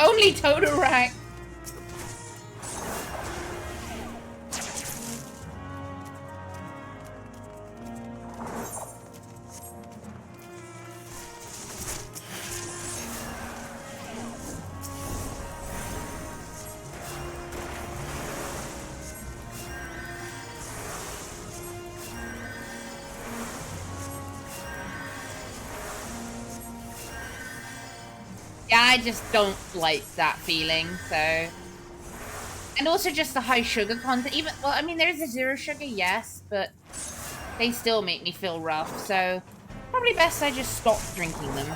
S1: Only Totorak. Yeah, I just don't like that feeling, so... And also just the high sugar content, even... Well, I mean, there's a zero sugar, yes, but they still make me feel rough, so... Probably best I just stop drinking them.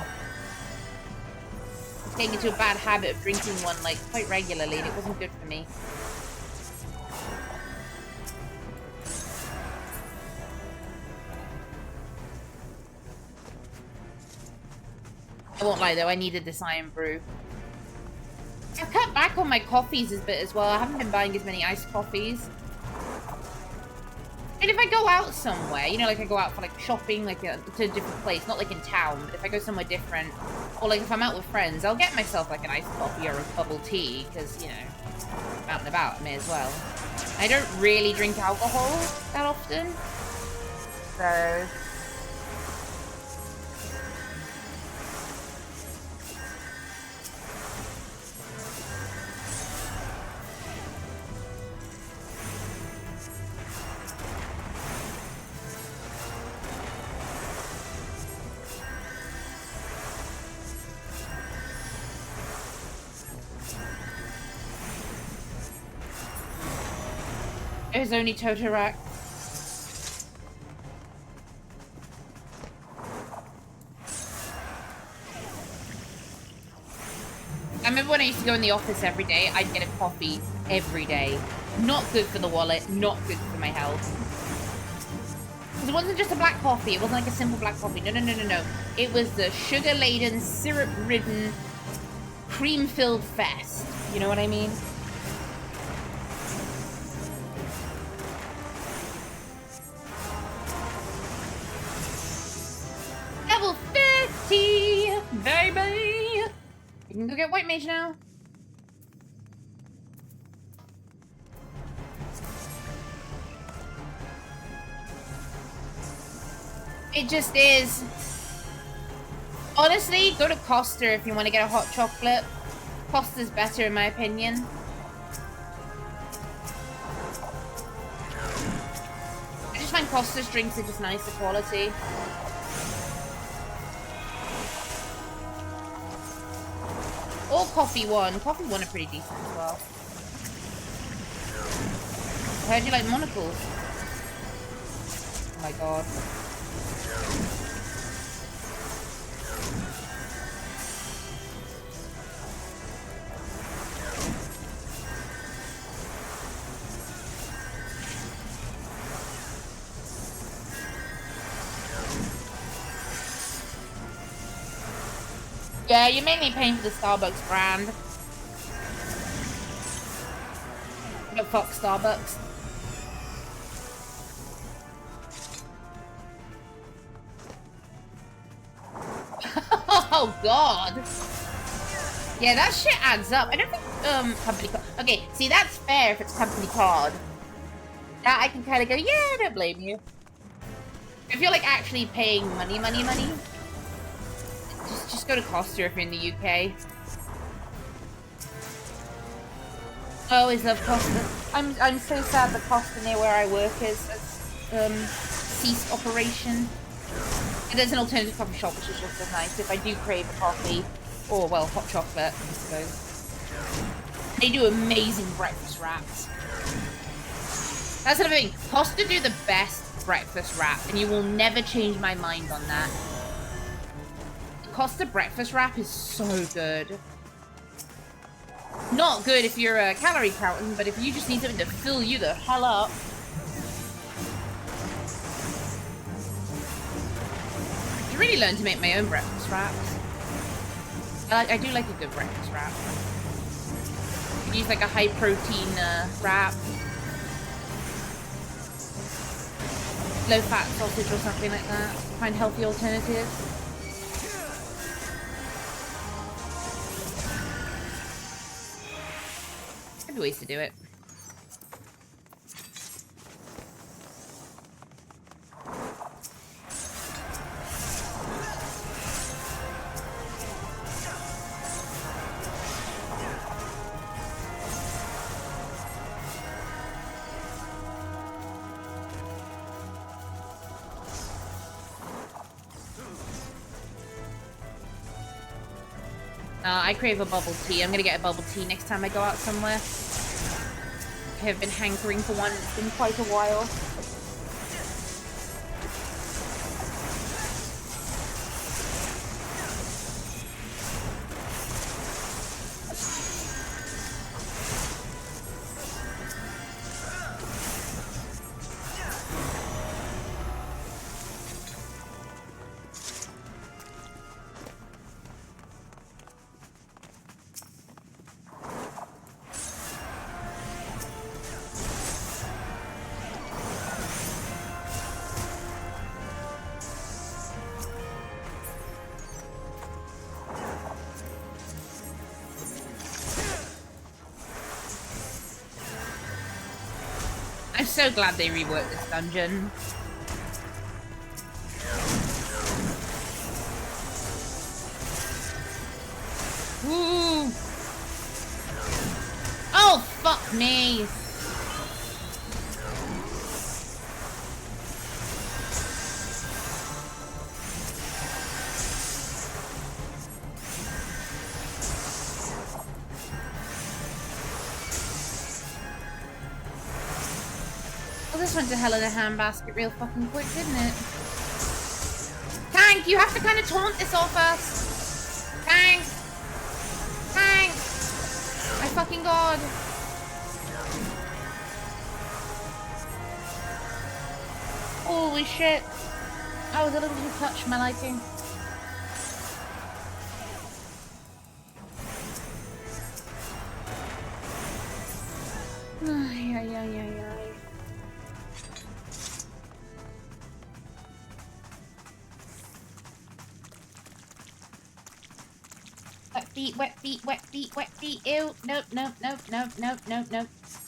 S1: It's getting into a bad habit of drinking one, like, quite regularly, and it wasn't good for me. I won't lie though, I needed this iron brew. I've cut back on my coffees a bit as well. I haven't been buying as many iced coffees. And if I go out somewhere, you know, like I go out for like shopping, like to a different place, not like in town, but if I go somewhere different, or like if I'm out with friends, I'll get myself like an iced coffee or a bubble tea, because, you know, I'm out and about, I may as well. I don't really drink alcohol that often, so... There's only Totorak. I remember when I used to go in the office every day, I'd get a coffee every day. Not good for the wallet, not good for my health. Because it wasn't just a black coffee, it wasn't like a simple black coffee. No, no, no, no, no. It was the sugar-laden, syrup-ridden, cream-filled fest. You know what I mean? Level 50, baby! You can go get White Mage now. It just is. Honestly, go to Costa if you want to get a hot chocolate. Costa's better in my opinion. I just find Costa's drinks are just nicer quality. Or Coffee One. Coffee One are pretty decent as well. I heard you like monocles. Oh my god. Yeah, you're mainly paying for the Starbucks brand. No, fuck Starbucks. Oh god. Yeah, that shit adds up. I don't think company card. Okay, see that's fair if it's company card. That I can kind of go, yeah, I don't blame you. If you're like actually paying money, just go to Costa if you're in the UK. I always love Costa. I'm so sad the Costa near where I work has ceased operation. And there's an alternative coffee shop which is just as nice if I do crave a coffee. Or, well, hot chocolate, I suppose. They do amazing breakfast wraps. That's another thing. Costa do the best breakfast wrap, and you will never change my mind on that. Costa breakfast wrap is so good. Not good if you're a calorie counting, but if you just need something to fill you the hell up. I should really learn to make my own breakfast wraps. I do like a good breakfast wrap. You could use like a high protein wrap. Low fat sausage or something like that. Find healthy alternatives. Good ways to do it. I crave a bubble tea. I'm gonna get a bubble tea next time I go out somewhere. I have been hankering for one. It's been quite a while. I'm so glad they reworked this dungeon. Ooh. Oh, fuck me. This went to hell in a handbasket real fucking quick, didn't it? Tank, you have to kind of taunt this off us. Tank! Tank! My fucking god. Holy shit. I was a little too touched for my liking. Yeah. Wet feet. Ew. Nope.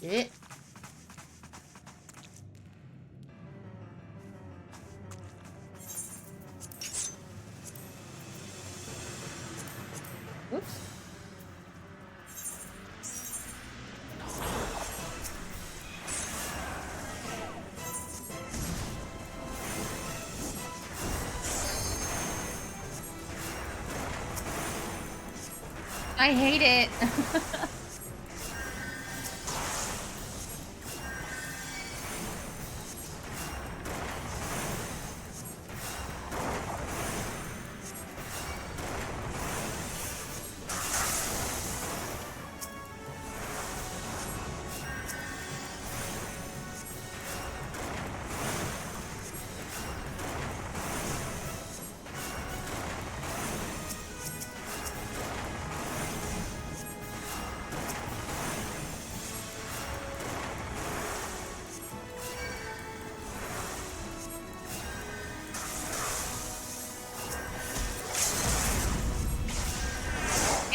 S1: Shit. Oops. I hate it.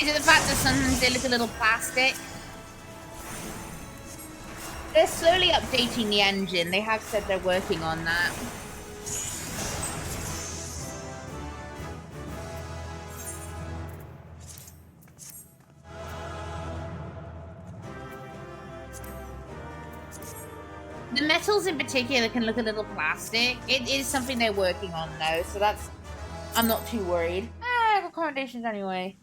S1: Is it the fact that sometimes they look a little plastic? They're slowly updating the engine. They have said they're working on that. The metals in particular can look a little plastic. It is something they're working on though, so that's... I'm not too worried. I have accommodations anyway.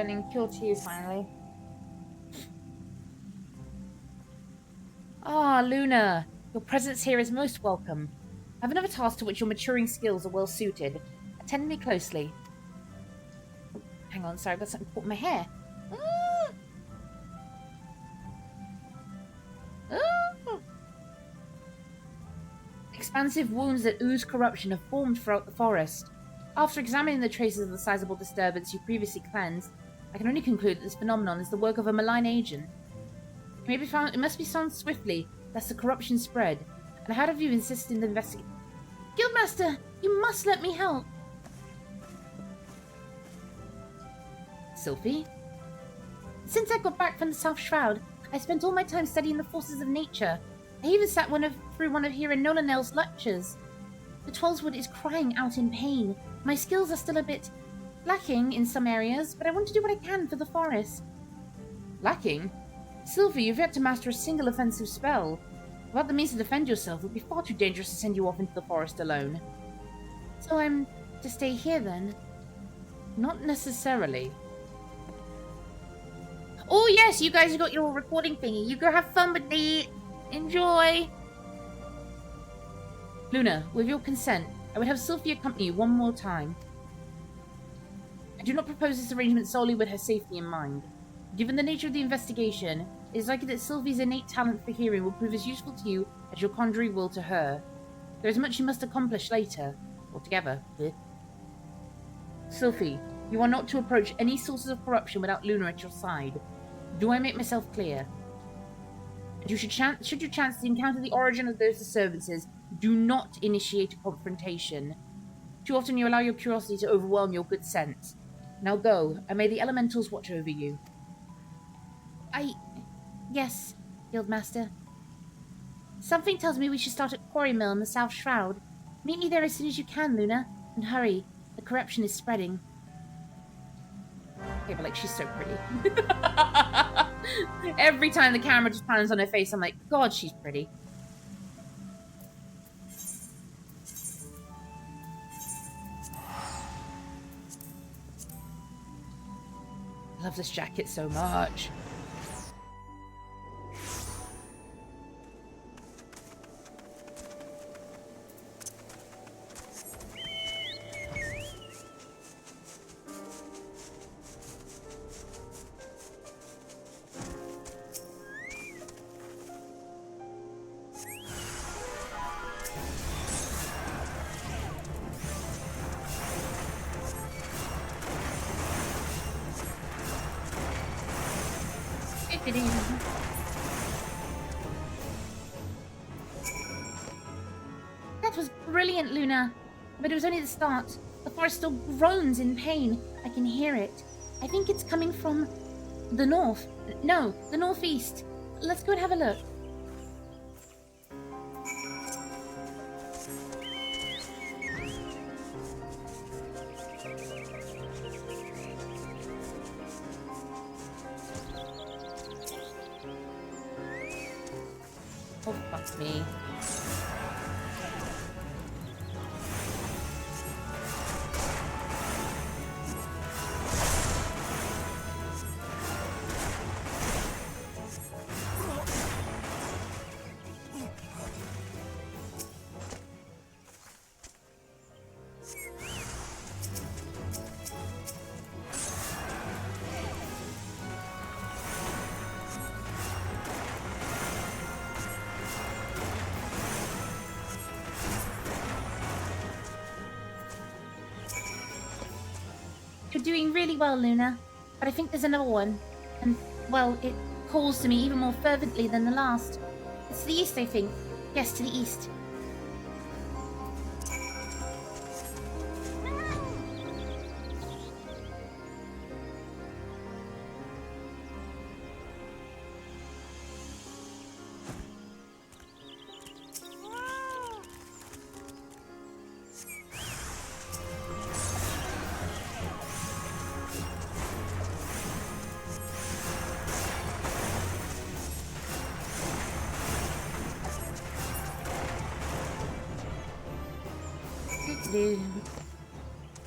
S1: learning Cure 2 finally. Ah, Luna. Your presence here is most welcome. I have another task to which your maturing skills are well suited. Attend me closely. Hang on, sorry, I've got something caught in my hair. Ah! Ah! Expansive wounds that ooze corruption have formed throughout the forest. After examining the traces of the sizable disturbance you previously cleansed, I can only conclude that this phenomenon is the work of a malign agent. It must be found swiftly, lest the corruption spread. And how have you insisted in the investigation? Guildmaster, you must let me help. Sylphie? Since I got back from the South Shroud, I spent all my time studying the forces of nature. I even sat through one of Hero Nolanel's lectures. The Twelveswood is crying out in pain. My skills are still a bit lacking in some areas, but I want to do what I can for the forest. Lacking? Sylphie, you've yet to master a single offensive spell. Without the means to defend yourself, it would be far too dangerous to send you off into the forest alone. So I'm to stay here then? Not necessarily. Oh yes, you guys have got your recording thingy. You go have fun with me. Enjoy. Luna, with your consent, I would have Sylphie accompany you one more time. I do not propose this arrangement solely with her safety in mind. Given the nature of the investigation, it is likely that Sylvie's innate talent for hearing will prove as useful to you as your conjuring will to her. There is much you must accomplish later, altogether. Sylphie, you are not to approach any sources of corruption without Luna at your side. Do I make myself clear? And should you chance to encounter the origin of those disturbances, do not initiate a confrontation. Too often you allow your curiosity to overwhelm your good sense. Now go, and may the elementals watch over you. Yes, Guildmaster. Something tells me we should start at Quarry Mill in the South Shroud. Meet me there as soon as you can, Luna. And hurry, the corruption is spreading. Okay, but like, she's so pretty. Every time the camera just pans on her face, I'm like, God, she's pretty. I love this jacket so much. That was brilliant, Luna. But it was only the start. The forest still groans in pain. I can hear it. I think it's coming from the north. No, the northeast. Let's go and have a look. Oh, fuck me. You're doing really well, Luna. But I think there's another one. And, well, it calls to me even more fervently than the last. It's to the east, I think. Yes, to the east.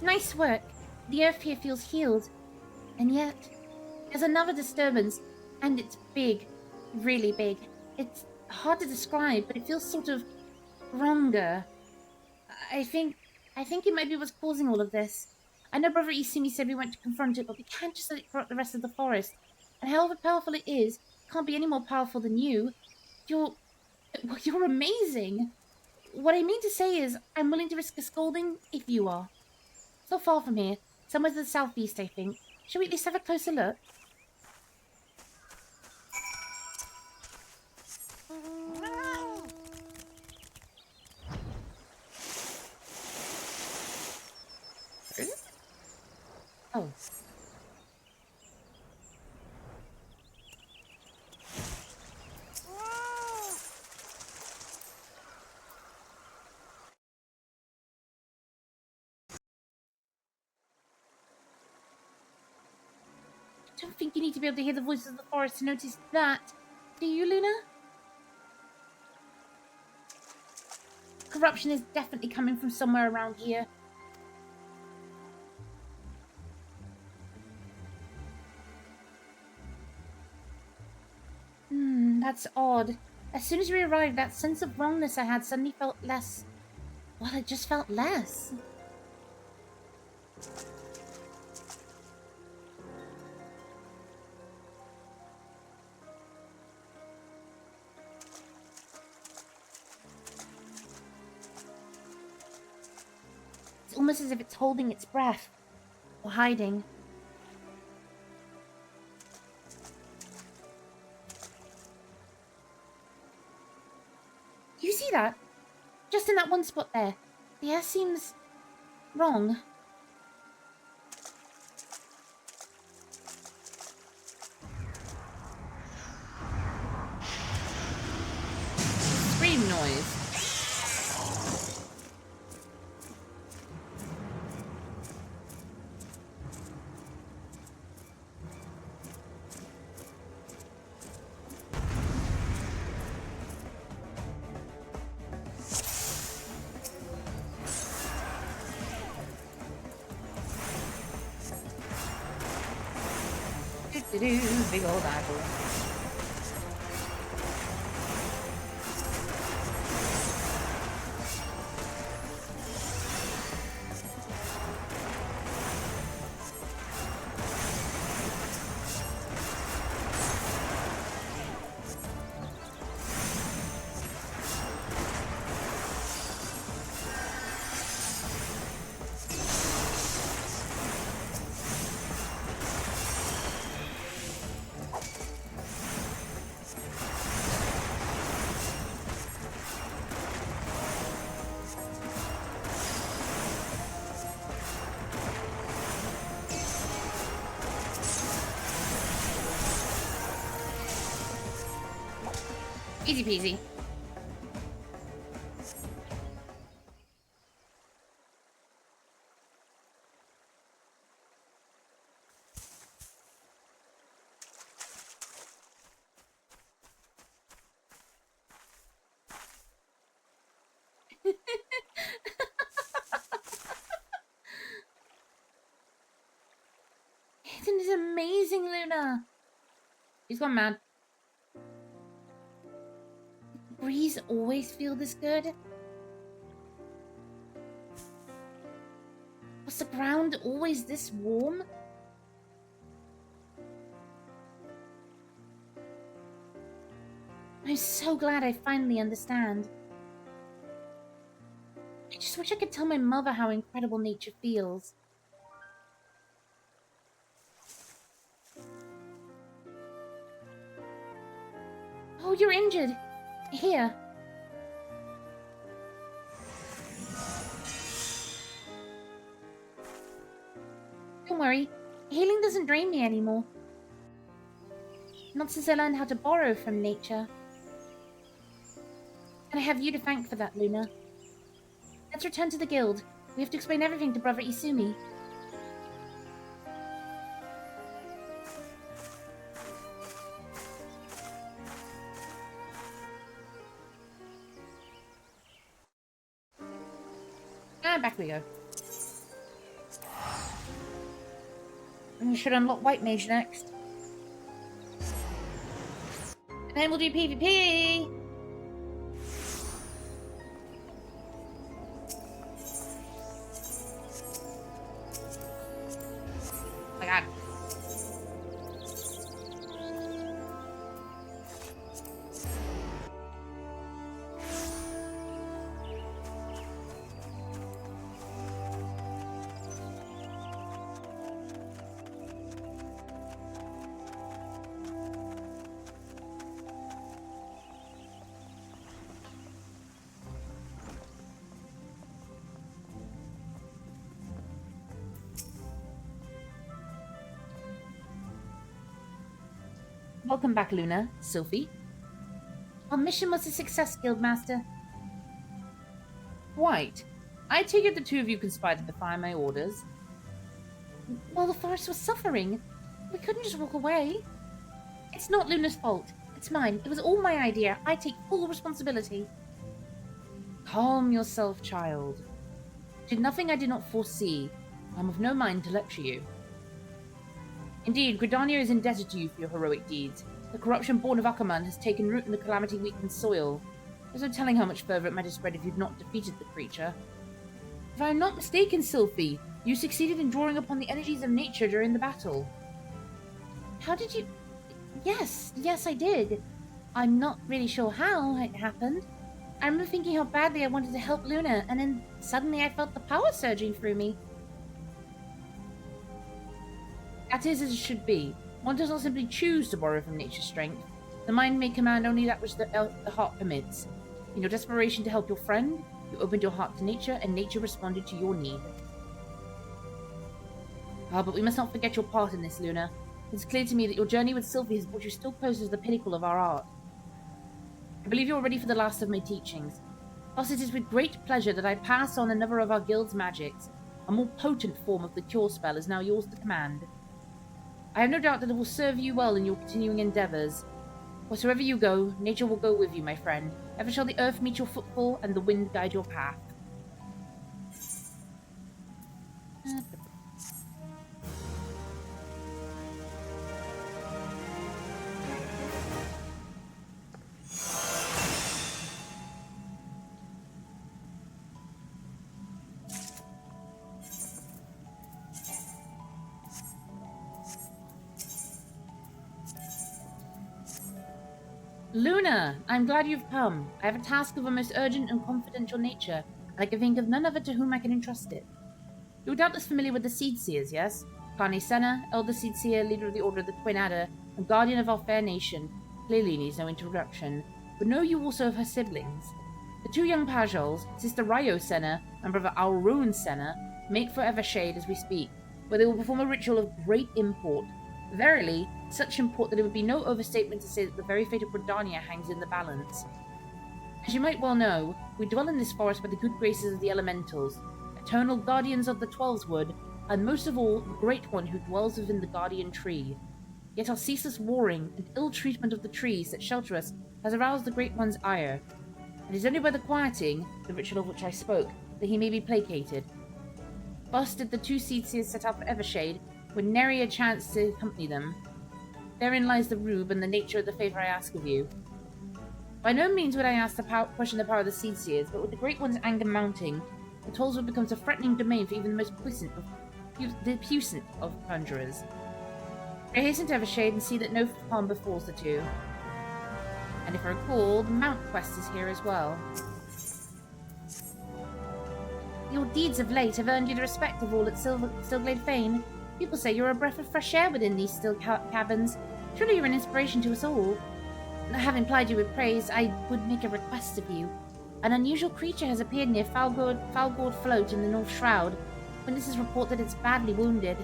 S1: Nice work. The earth here feels healed. And yet, there's another disturbance, and it's big. Really big. It's hard to describe, but it feels sort of stronger. I think I think it might be what's causing all of this. I know Brother Isumi said we went to confront it, but we can't just let it corrupt the rest of the forest. And however powerful it is, it can't be any more powerful than you. You're you're amazing. What I mean to say is, I'm willing to risk a scolding if you are. It's not far from here, somewhere to the southeast, I think. Shall we at least have a closer look? Oh. I don't think you need to be able to hear the voices of the forest to notice that. Do you, Luna? Corruption is definitely coming from somewhere around here. That's odd. As soon as we arrived, that sense of wrongness I had suddenly felt less... Well, it just felt less. It's almost as if it's holding its breath. Or hiding. You see that? Just in that one spot there. The air seems... wrong. Scream noise. Big old apple. Easy peasy. Isn't it amazing, Luna? He's gone mad. Breeze always feel this good? Was the ground always this warm? I'm so glad I finally understand. I just wish I could tell my mother how incredible nature feels. Oh, you're injured. Here. Don't worry. Healing doesn't drain me anymore. Not since I learned how to borrow from nature. And I have you to thank for that, Luna. Let's return to the guild. We have to explain everything to Brother Isumi. And back we go. And we should unlock White Mage next. And then we'll do PvP! Oh my god. Welcome back, Luna. Sylphie. Our mission was a success, Guildmaster. Quite. I take it the two of you conspired to defy my orders. Well, the forest was suffering. We couldn't just walk away. It's not Luna's fault. It's mine. It was all my idea. I take full responsibility. Calm yourself, child. Did nothing I did not foresee. I'm of no mind to lecture you. Indeed, Gridania is indebted to you for your heroic deeds. The corruption born of Ackerman has taken root in the calamity-weakened soil. There's no telling how much further it might have spread if you'd not defeated the creature. If I am not mistaken, Sylphie, you succeeded in drawing upon the energies of nature during the battle. How did you... Yes, I did. I'm not really sure how it happened. I remember thinking how badly I wanted to help Luna, and then suddenly I felt the power surging through me. That is as it should be. One does not simply choose to borrow from nature's strength. The mind may command only that which the heart permits. In your desperation to help your friend, you opened your heart to nature, and nature responded to your need. But we must not forget your part in this, Luna. It's clear to me that your journey with Sylphie has brought you still closer to the pinnacle of our art. I believe you are ready for the last of my teachings. Thus it is with great pleasure that I pass on another of our guild's magics. A more potent form of the cure spell is now yours to command. I have no doubt that it will serve you well in your continuing endeavours. Wheresoever you go, nature will go with you, my friend. Ever shall the earth meet your footfall, and the wind guide your path. Luna, I'm glad you've come. I have a task of a most urgent and confidential nature, and I can think of none other to whom I can entrust it. You're doubtless familiar with the Seed Seers, yes? Carne Senna, Elder Seed Seer, leader of the Order of the Twin Adder, and guardian of our fair nation, clearly needs no introduction. But know you also of her siblings. The two young Pajols, Sister Ryo Senna and Brother Alroon Senna, make for Evershade as we speak, where they will perform a ritual of great import. Verily, such import that it would be no overstatement to say that the very fate of Gridania hangs in the balance. As you might well know, we dwell in this forest by the good graces of the elementals, eternal guardians of the Twelveswood, and most of all, the Great One who dwells within the guardian tree. Yet our ceaseless warring and ill treatment of the trees that shelter us has aroused the Great One's ire. It is only by the quieting, the ritual of which I spoke, that he may be placated. Thus did the two Seedseers set out for Evershade, with nary a chance to accompany them. Therein lies the rube and the nature of the favour I ask of you. By no means would I ask to question the power of the Seedseers, but with the Great One's anger mounting, the Twelveswood becomes a threatening domain for even the most puissant of conjurers. I hasten to Evershade and see that no harm befalls the two. And if I recall, the Mount quest is here as well. Your deeds of late have earned you the respect of all at Stillglade Fane. People say you're a breath of fresh air within these still caverns. Truly you're an inspiration to us all. Having plied you with praise, I would make a request of you. An unusual creature has appeared near Falgord Float in the North Shroud. Witnesses report that it's badly wounded.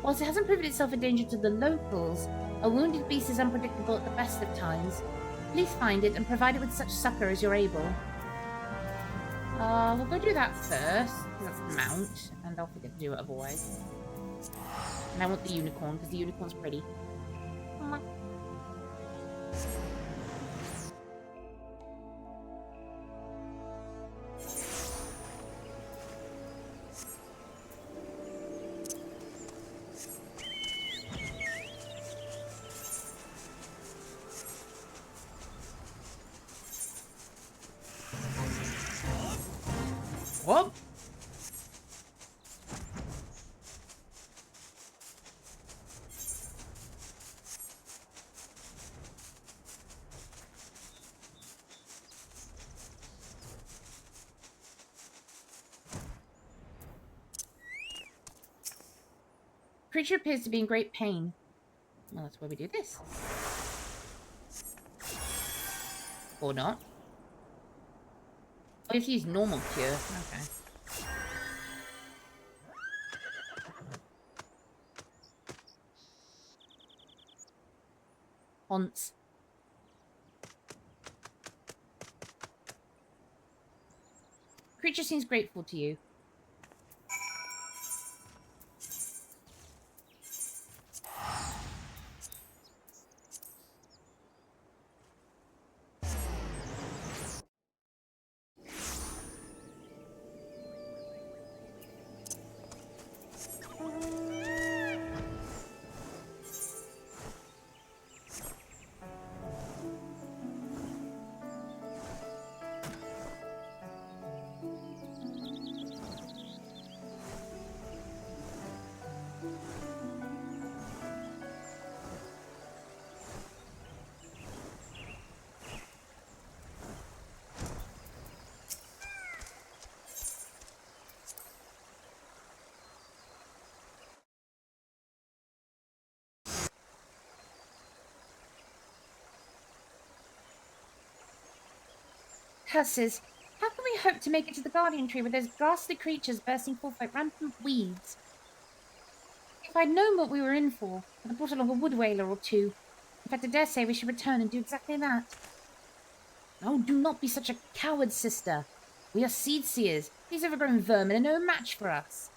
S1: Whilst it hasn't proven itself a danger to the locals, a wounded beast is unpredictable at the best of times. Please find it and provide it with such succour as you're able. We'll go do that first, because that's mount, and I'll forget to do it otherwise. And I want the unicorn, because the unicorn's pretty. Creature appears to be in great pain. Well, that's why we do this. Or not. Oh, you have to use normal cure. Okay. Haunts. Creature seems grateful to you. Curses. How can we hope to make it to the Guardian Tree with those ghastly creatures bursting forth like rampant weeds? If I'd known what we were in for, I'd have brought along a wood whaler or two. In fact, I dare say we should return and do exactly that. Oh, do not be such a coward, sister. We are seed seers. These overgrown vermin are no match for us.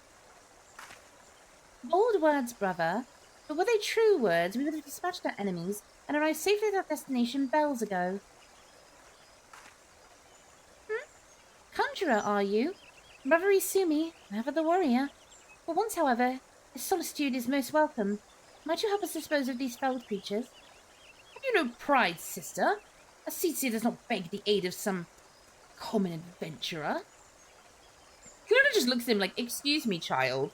S1: Bold words, brother. But were they true words, we would have dispatched our enemies and arrived safely at our destination bells ago. Conjurer, are you? Brother Isumi, never the warrior. For once, however, his solitude is most welcome. Might you help us dispose of these fell creatures? Have you no pride, sister? A seed does not beg the aid of some common adventurer. Kuna just looks at him like, excuse me, child.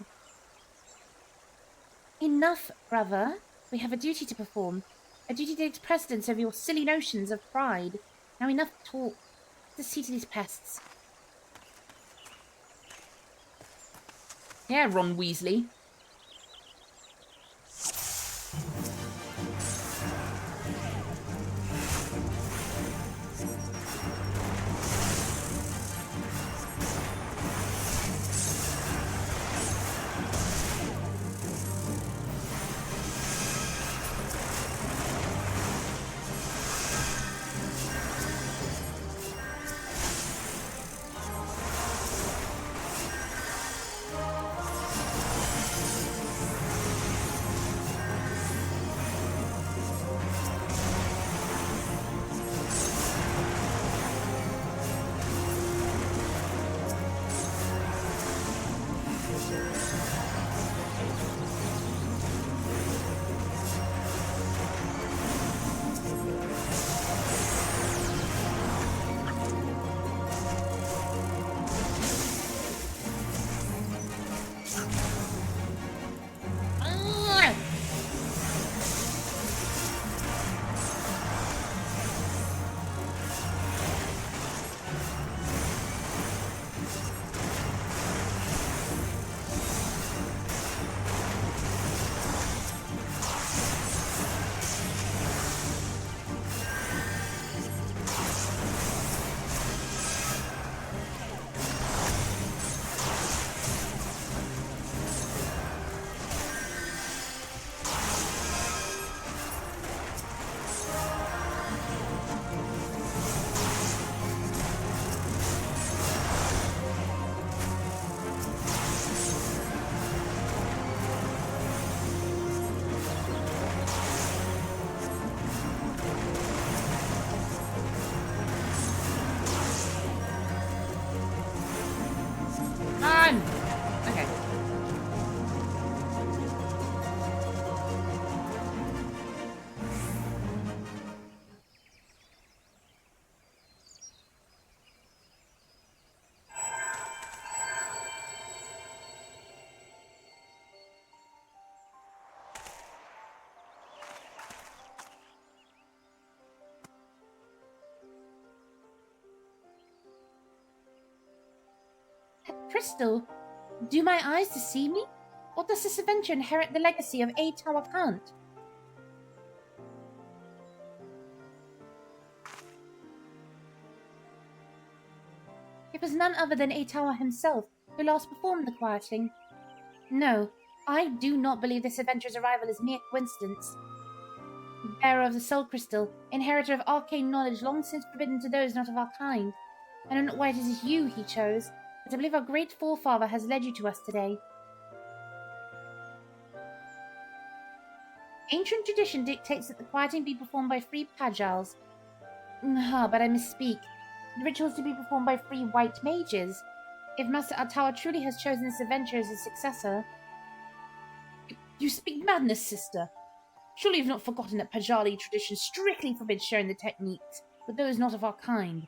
S1: Enough, brother. We have a duty to perform. A duty that takes precedence over your silly notions of pride. Now enough talk. Let's see to these pests. Yeah, Ron Weasley. Okay. Crystal, do my eyes deceive me? Or does this adventure inherit the legacy of A Tower Kant? It was none other than A Tower himself who last performed the quieting. No, I do not believe this adventure's arrival is mere coincidence. Bearer of the Soul Crystal, inheritor of arcane knowledge long since forbidden to those not of our kind. I know not why it is you he chose, but I believe our great forefather has led you to us today. Ancient tradition dictates that the quieting be performed by free Pajals. But I misspeak. The ritual is to be performed by free white mages. If Master Atawa truly has chosen this adventure as his successor... You speak madness, sister. Surely you've not forgotten that Pajali tradition strictly forbids sharing the techniques with those not of our kind.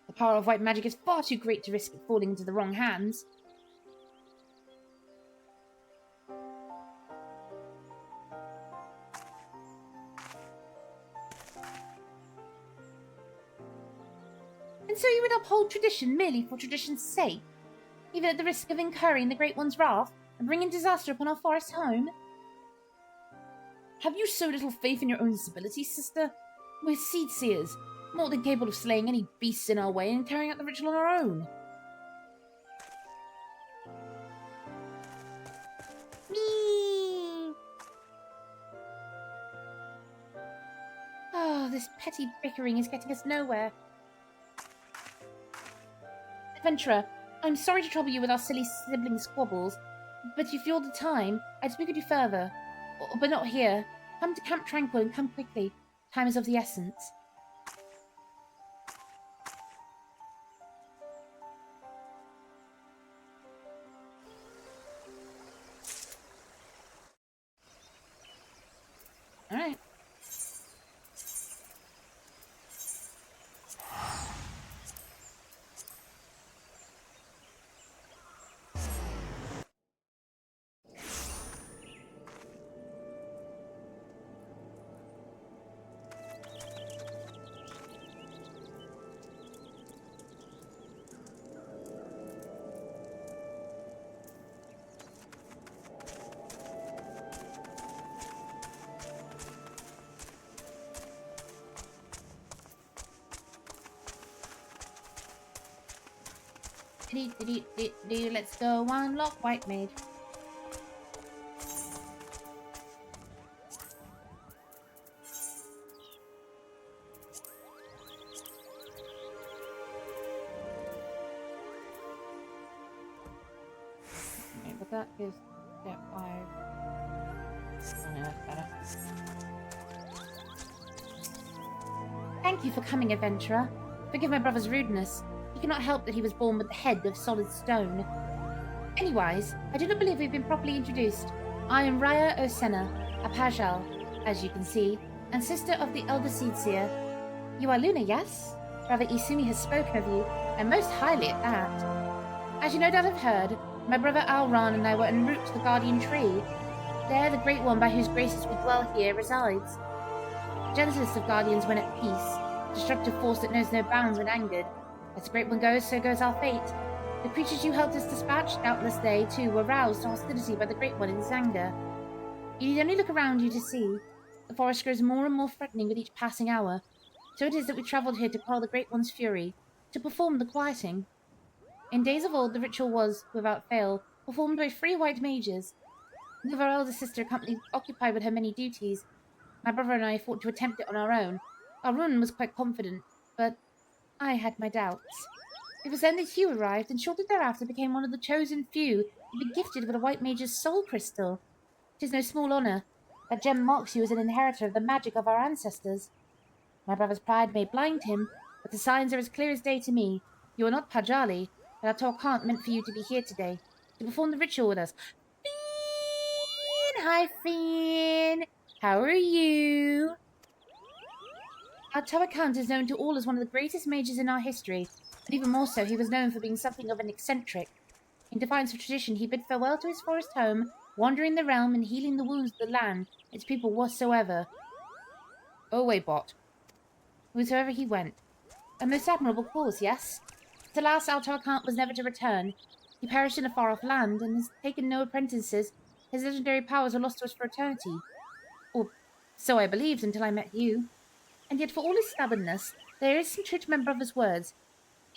S1: The power of white magic is far too great to risk it falling into the wrong hands. And so you would uphold tradition merely for tradition's sake, even at the risk of incurring the Great One's wrath and bringing disaster upon our forest home? Have you so little faith in your own abilities, sister? We're seed seers, more than capable of slaying any beasts in our way and carrying out the ritual on our own. Me. Oh, this petty bickering is getting us nowhere. Adventurer, I'm sorry to trouble you with our silly sibling squabbles, but if you're the time, I'd speak with you further. But not here. Come to Camp Tranquil and come quickly. Time is of the essence. Alright. Let's go unlock white mage. Okay, but that is step 5. Oh no, that's better. Thank you for coming, adventurer. Forgive my brother's rudeness. He cannot help that he was born with the head of solid stone. Anyways, I do not believe we've been properly introduced. I am Raya Osena, a Pajal, as you can see, and sister of the elder Seedseer. You are Luna, yes? Brother Isumi has spoken of you, and most highly at that. As you no doubt have heard, my brother Alran and I were en route to the Guardian Tree. There, the Great One by whose graces we dwell here resides. The gentlest of guardians when at peace, destructive force that knows no bounds when angered. As the Great One goes, so goes our fate. The creatures you helped us dispatch, doubtless they, too, were roused to hostility by the Great One in his anger. You need only look around you to see. The forest grows more and more threatening with each passing hour. So it is that we travelled here to quell the Great One's fury, to perform the quieting. In days of old, the ritual was, without fail, performed by 3 white mages. With our elder sister occupied with her many duties, my brother and I thought to attempt it on our own. Arun was quite confident, but I had my doubts. It was then that Hugh arrived, and shortly thereafter became one of the chosen few to be gifted with a white mage's soul crystal. It is no small honour. That gem marks you as an inheritor of the magic of our ancestors. My brother's pride may blind him, but the signs are as clear as day to me. You are not Pajali, and our talk can't meant for you to be here today, to perform the ritual with us. Finn! Hi, Finn! How are you? Our Tower Count is known to all as one of the greatest mages in our history, but even more so, he was known for being something of an eccentric. In defiance of tradition, he bid farewell to his forest home, wandering the realm and healing the wounds of the land, its people whatsoever. Away, bot. Whosoever he went. A most admirable cause, yes? But alas, our Tower Count was never to return. He perished in a far-off land, and has taken no apprentices, His legendary powers were lost to us for eternity. Or so I believed until I met you. And yet for all his stubbornness, there is some truth to my brother's words.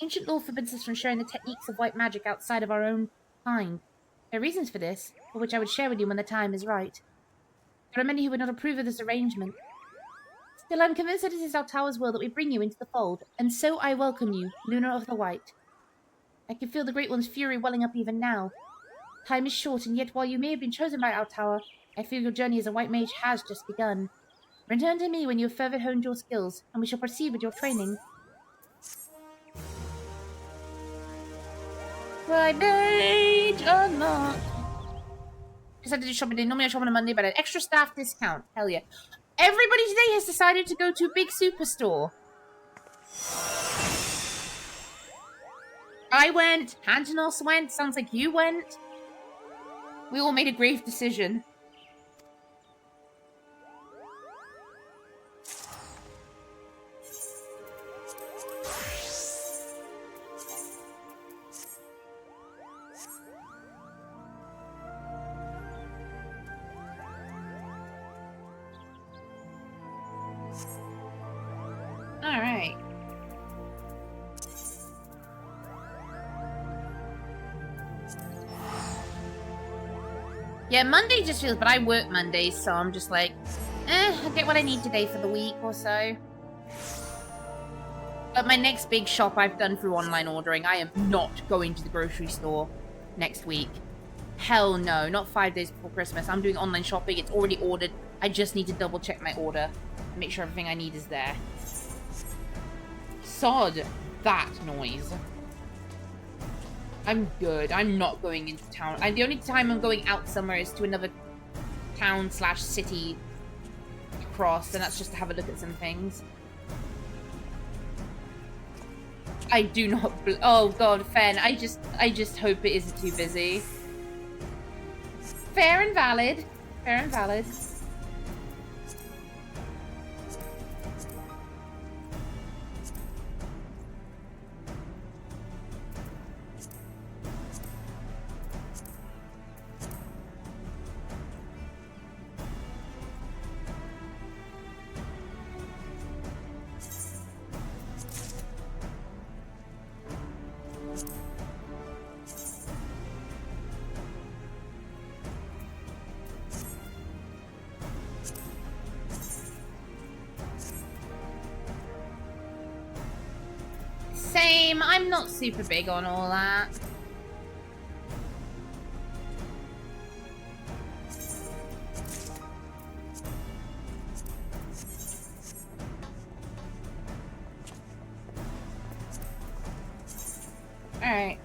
S1: Ancient law forbids us from sharing the techniques of white magic outside of our own kind. There are reasons for this, for which I would share with you when the time is right. There are many who would not approve of this arrangement. Still, I am convinced that it is our tower's will that we bring you into the fold, and so I welcome you, Lunar of the White. I can feel the Great One's fury welling up even now. Time is short, and yet while you may have been chosen by our tower, I feel your journey as a white mage has just begun. Return to me when you have further honed your skills, and we shall proceed with your training. White mage unlocked. Decided to do shopping today. Normally I shop on a Monday, but an extra staff discount. Hell yeah. Everybody today has decided to go to Big Superstore. I went. Antonos went. Sounds like you went. We all made a grave decision. Alright. Yeah, Monday just feels, but I work Mondays, so I'm just like, I'll get what I need today for the week or so. But my next big shop I've done through online ordering, I am not going to the grocery store next week. Hell no, not 5 days before Christmas. I'm doing online shopping, it's already ordered. I just need to double check my order and make sure everything I need is there. Sod that noise. I'm good. I'm not going into town. The only time I'm going out somewhere is to another town / city across, and that's just to have a look at some things. I do not. Oh God, Fen. I just hope it isn't too busy. Fair and valid. Fair and valid. Same. I'm not super big on all that. All right.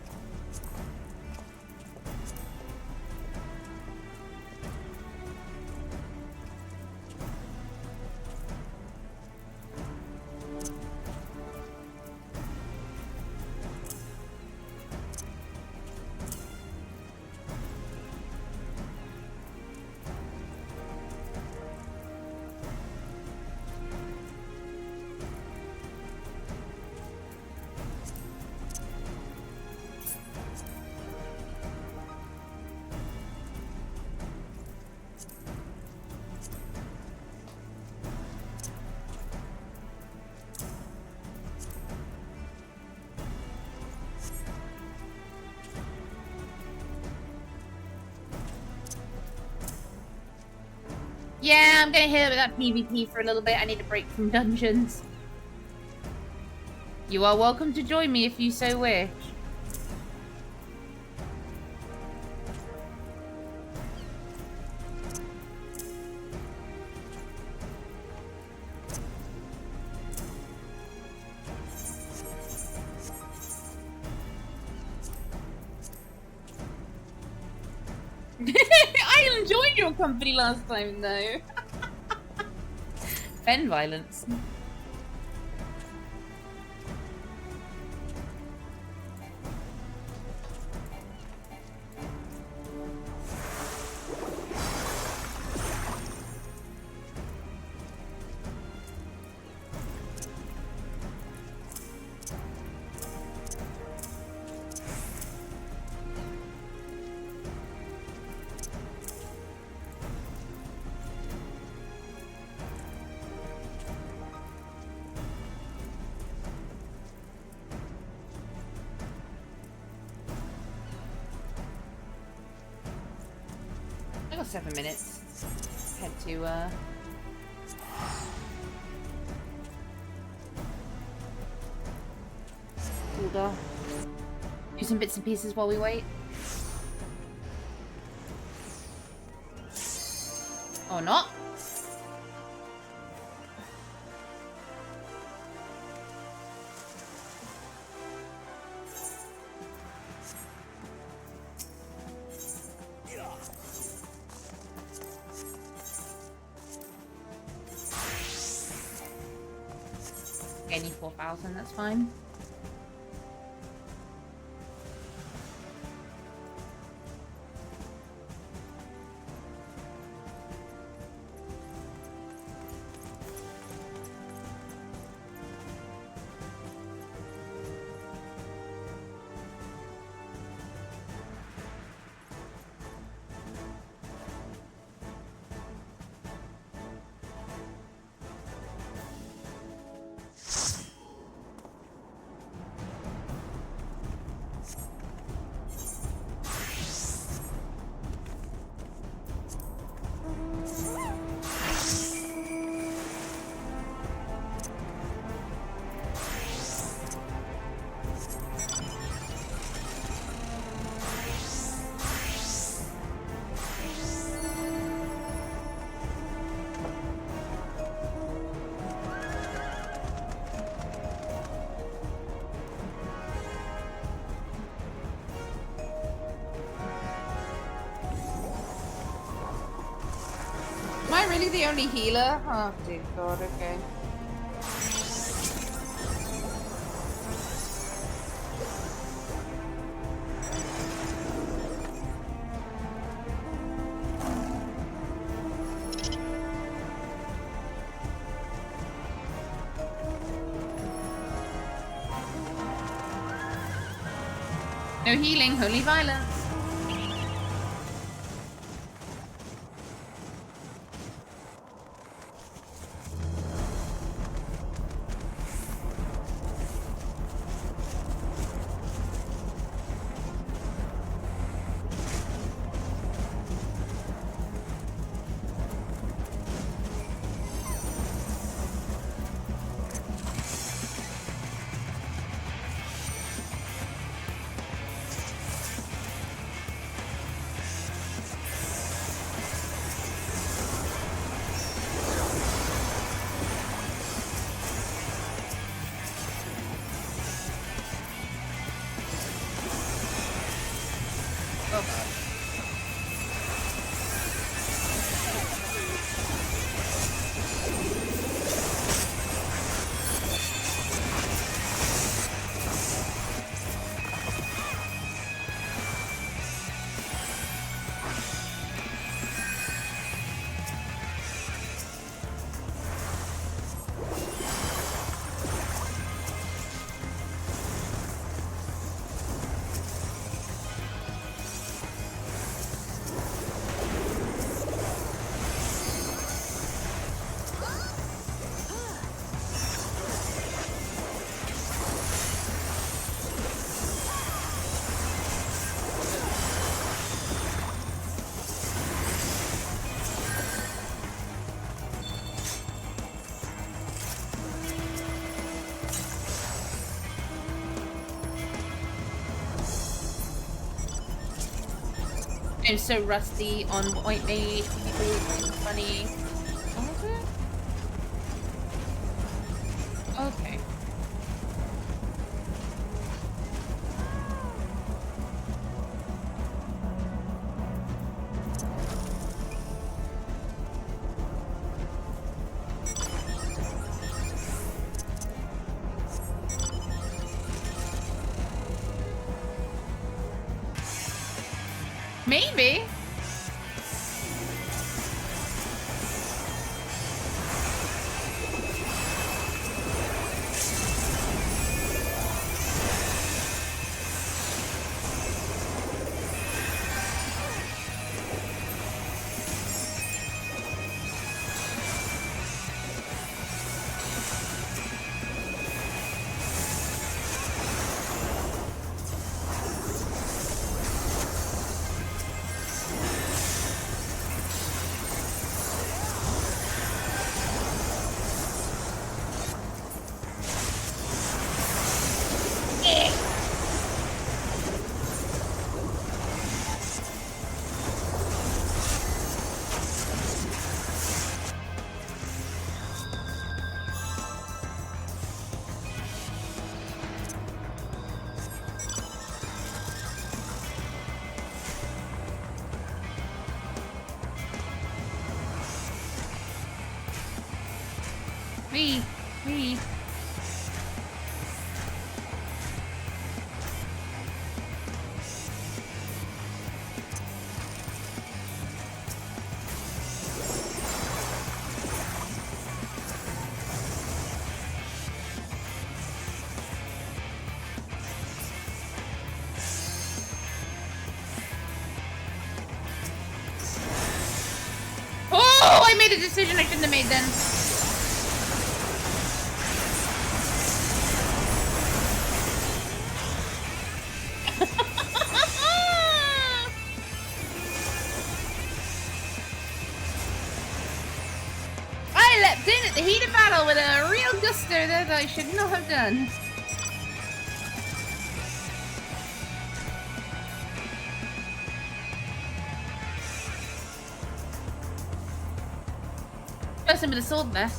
S1: Yeah, I'm gonna hit it with that PvP for a little bit. I need a break from dungeons. You are welcome to join me if you so wish. I enjoyed your company last time, though. Fen violence. got 7 minutes. Head to Cooldown. Do some bits and pieces while we wait. Or not. Any 4,000, that's fine. Am I really the only healer? Oh, dear God, okay. No healing, only violence. I'm so rusty on White Mage. People are funny. Oh, is it? Okay. Maybe. Me. Oh, I made a decision I shouldn't have made then. I leapt in at the heat of battle with a real gusto that I should not have done. Person with a sword there.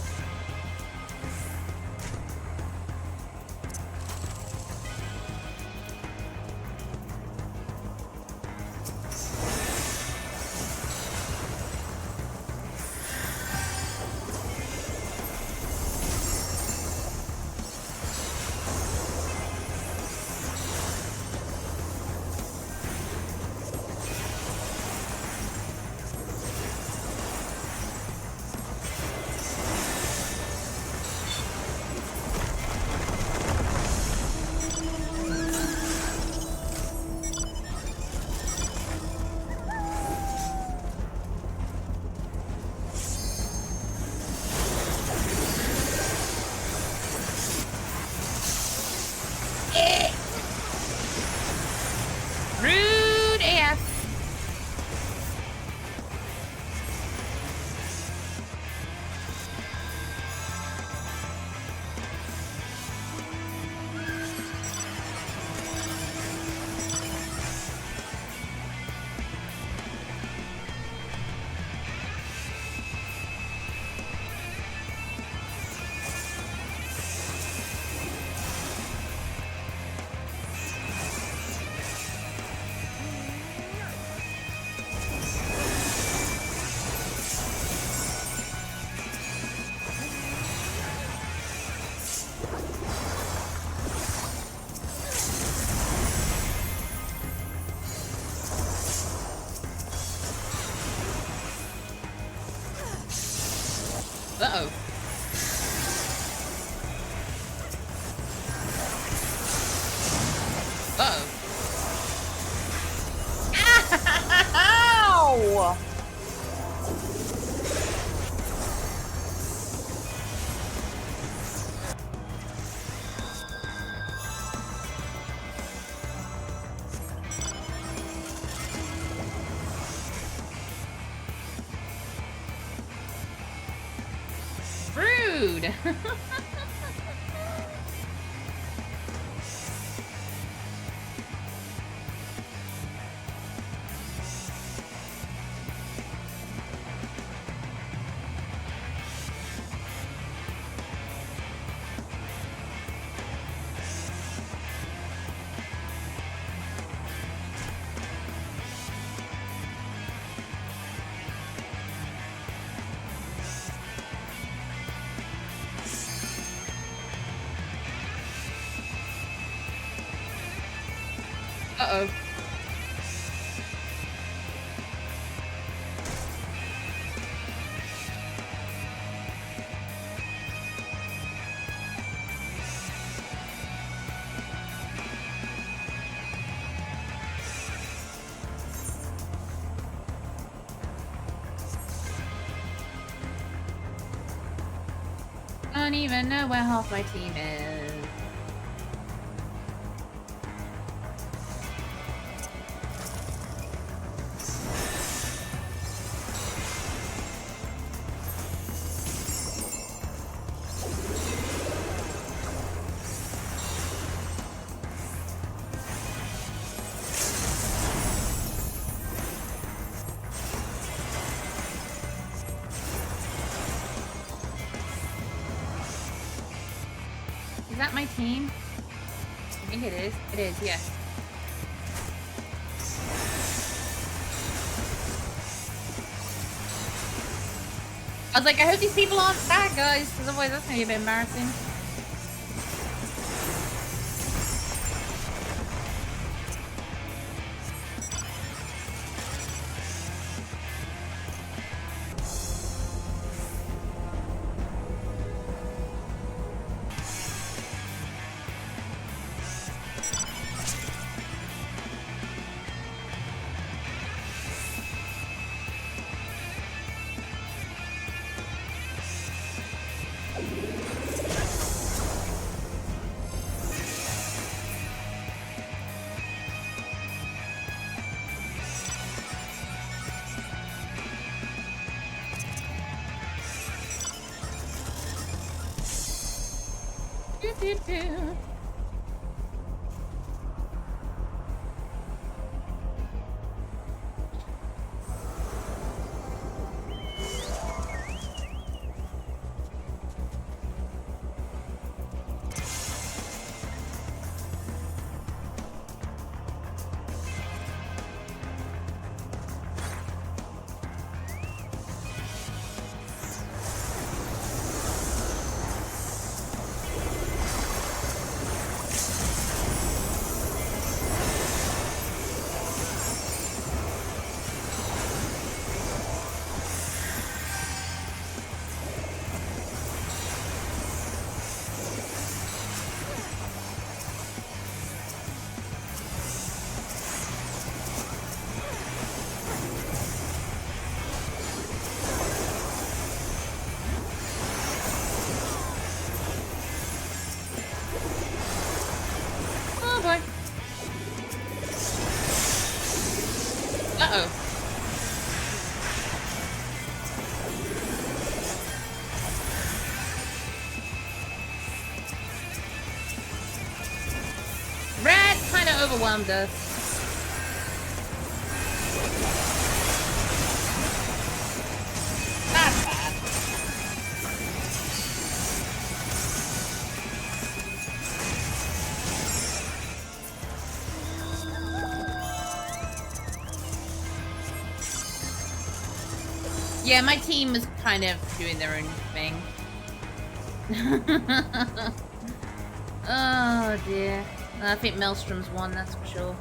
S1: Rude AF. Uh-oh. Uh-oh. Ow! Rude. Uh-oh. I don't even know where half my team is. Is that my team? I think it is. It is, yes. I was like, I hope these people aren't bad guys, because otherwise that's gonna be a bit embarrassing. Overwhelmed us. That's bad. Yeah, my team was kind of doing their own thing. Oh dear. I think Maelstrom's won, that's for sure.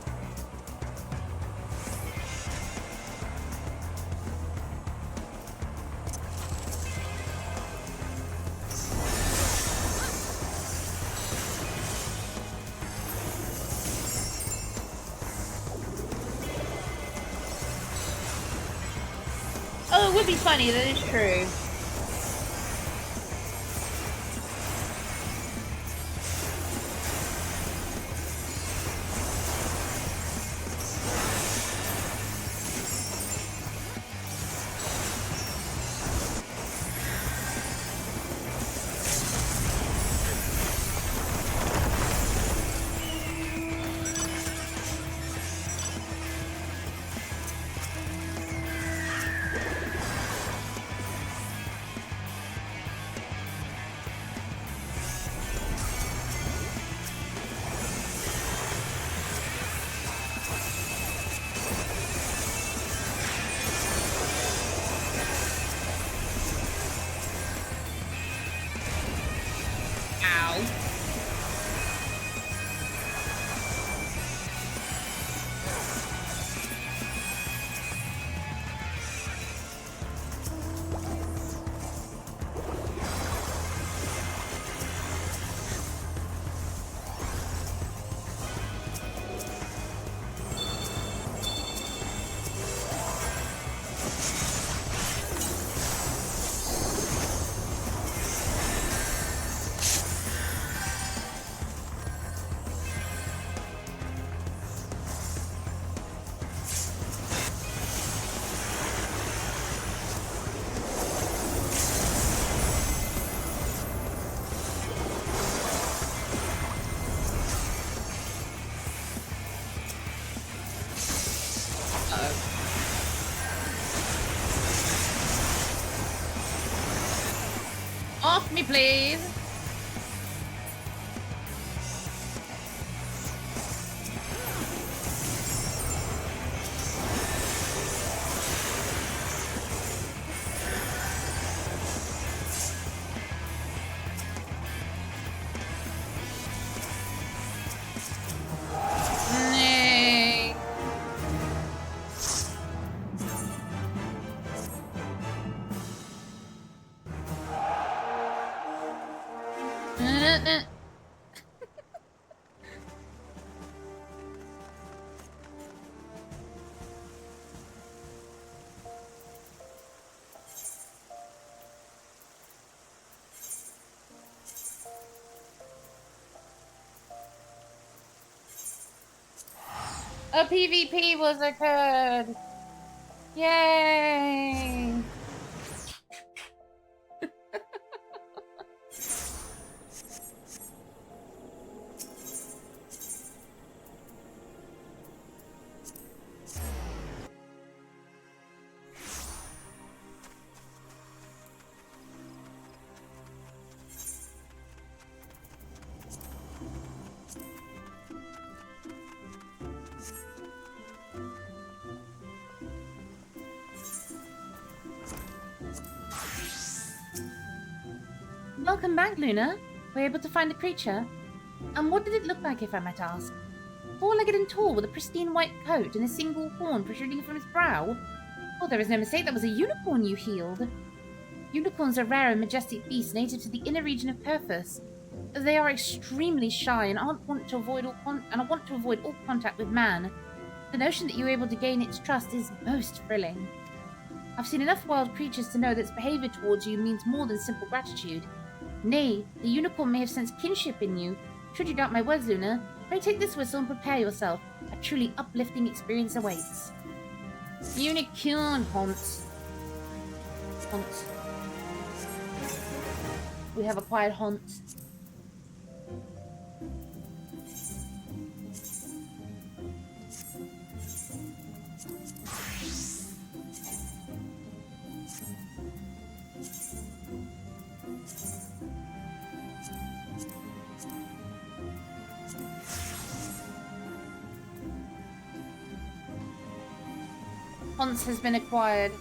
S1: Oh, it would be funny, that is true. Off me, please. A PvP was occurred! Yay! Welcome back, Luna. Were you able to find the creature? And what did it look like, if I might ask? Four-legged and tall, with a pristine white coat and a single horn protruding from its brow? Oh, there is no mistake, that was a unicorn you healed. Unicorns are rare and majestic beasts native to the inner region of Perfus. They are extremely shy and want to avoid all contact with man. The notion that you were able to gain its trust is most thrilling. I've seen enough wild creatures to know that its behavior towards you means more than simple gratitude. Nay, the unicorn may have sensed kinship in you. Should you doubt my words, Luna, pray take this whistle and prepare yourself. A truly uplifting experience awaits. Unicorn haunts. We have acquired haunts. Haunts has been acquired.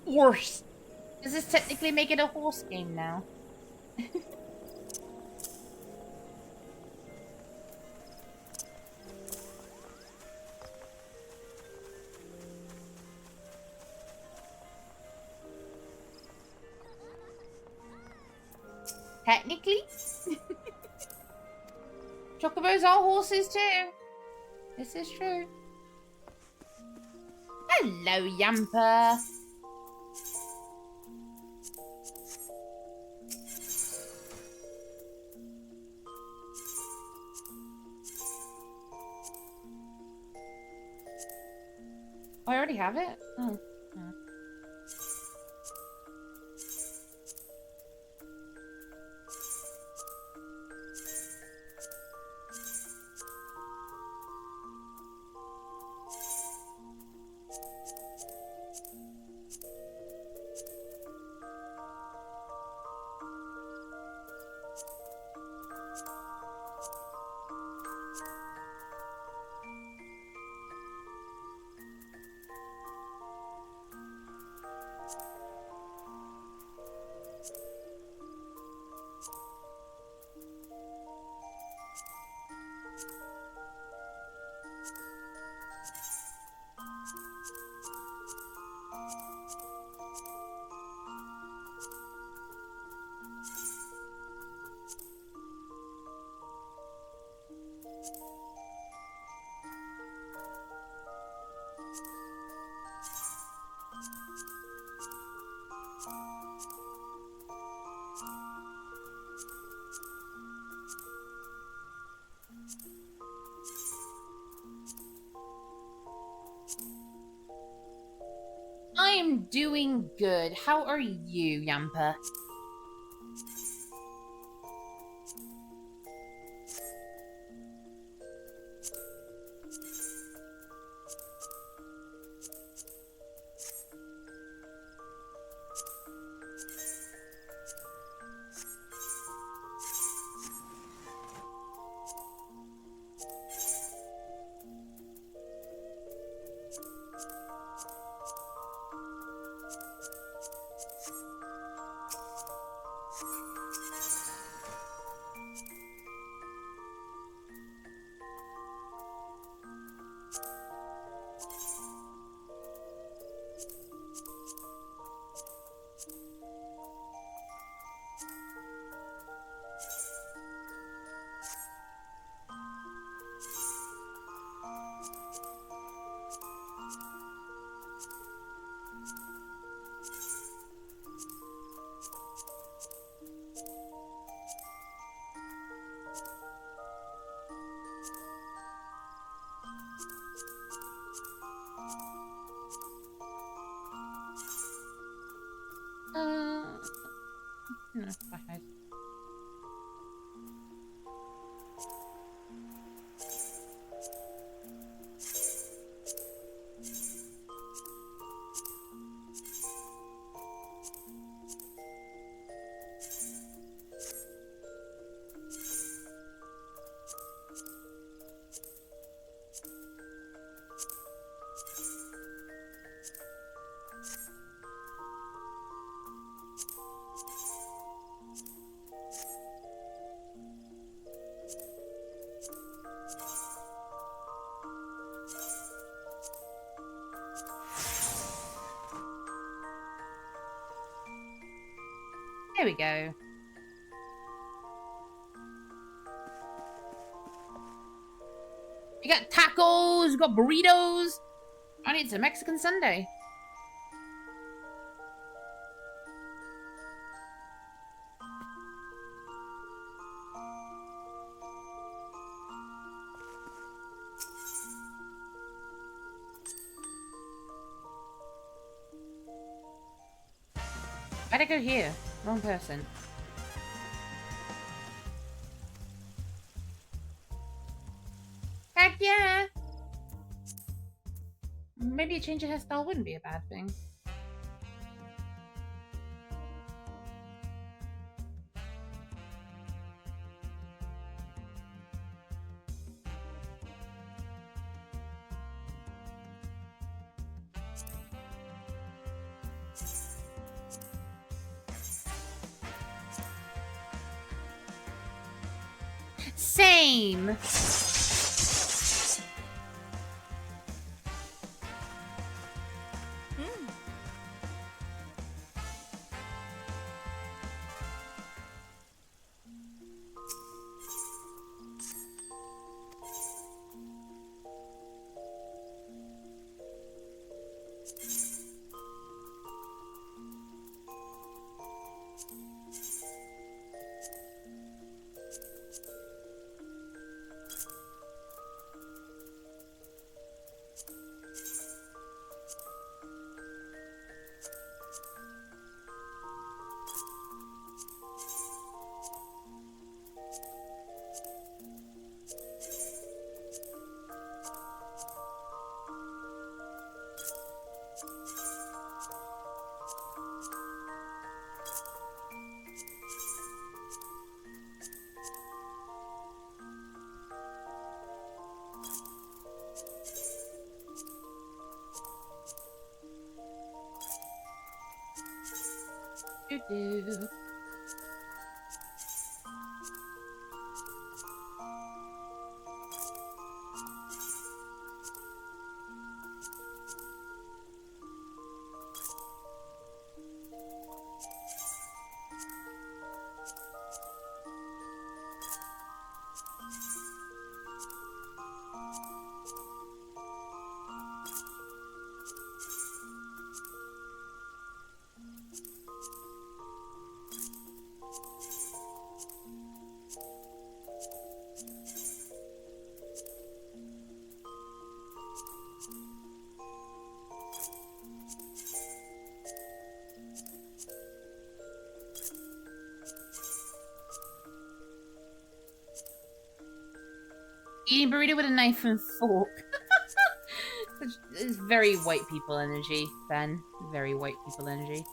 S1: Horse. Does this technically make it a horse game now? Technically? Chocobos are horses too. This is true. Hello, Yamper. Oh, I already have it? Oh. I am doing good. How are you, Yamper? No, flashlight. There we go. We got tacos, we got burritos. I need some Mexican Sunday. Why'd I go here? Wrong person. Heck yeah! Maybe a change of hairstyle wouldn't be a bad thing. Same! Do. Eating burrito with a knife and fork. It's very white people energy, Ben. Very white people energy.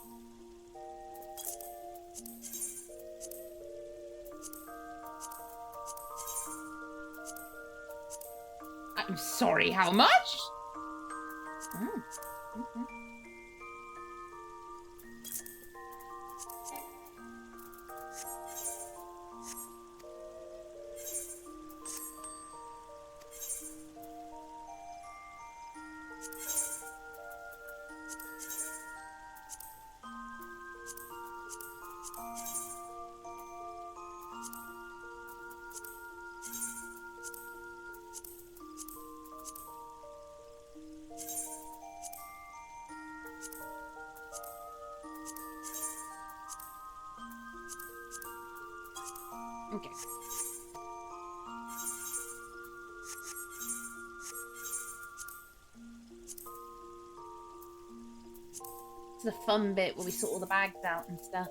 S1: I'm sorry, how much? Oh, okay. Okay. It's the fun bit where we sort all the bags out and stuff.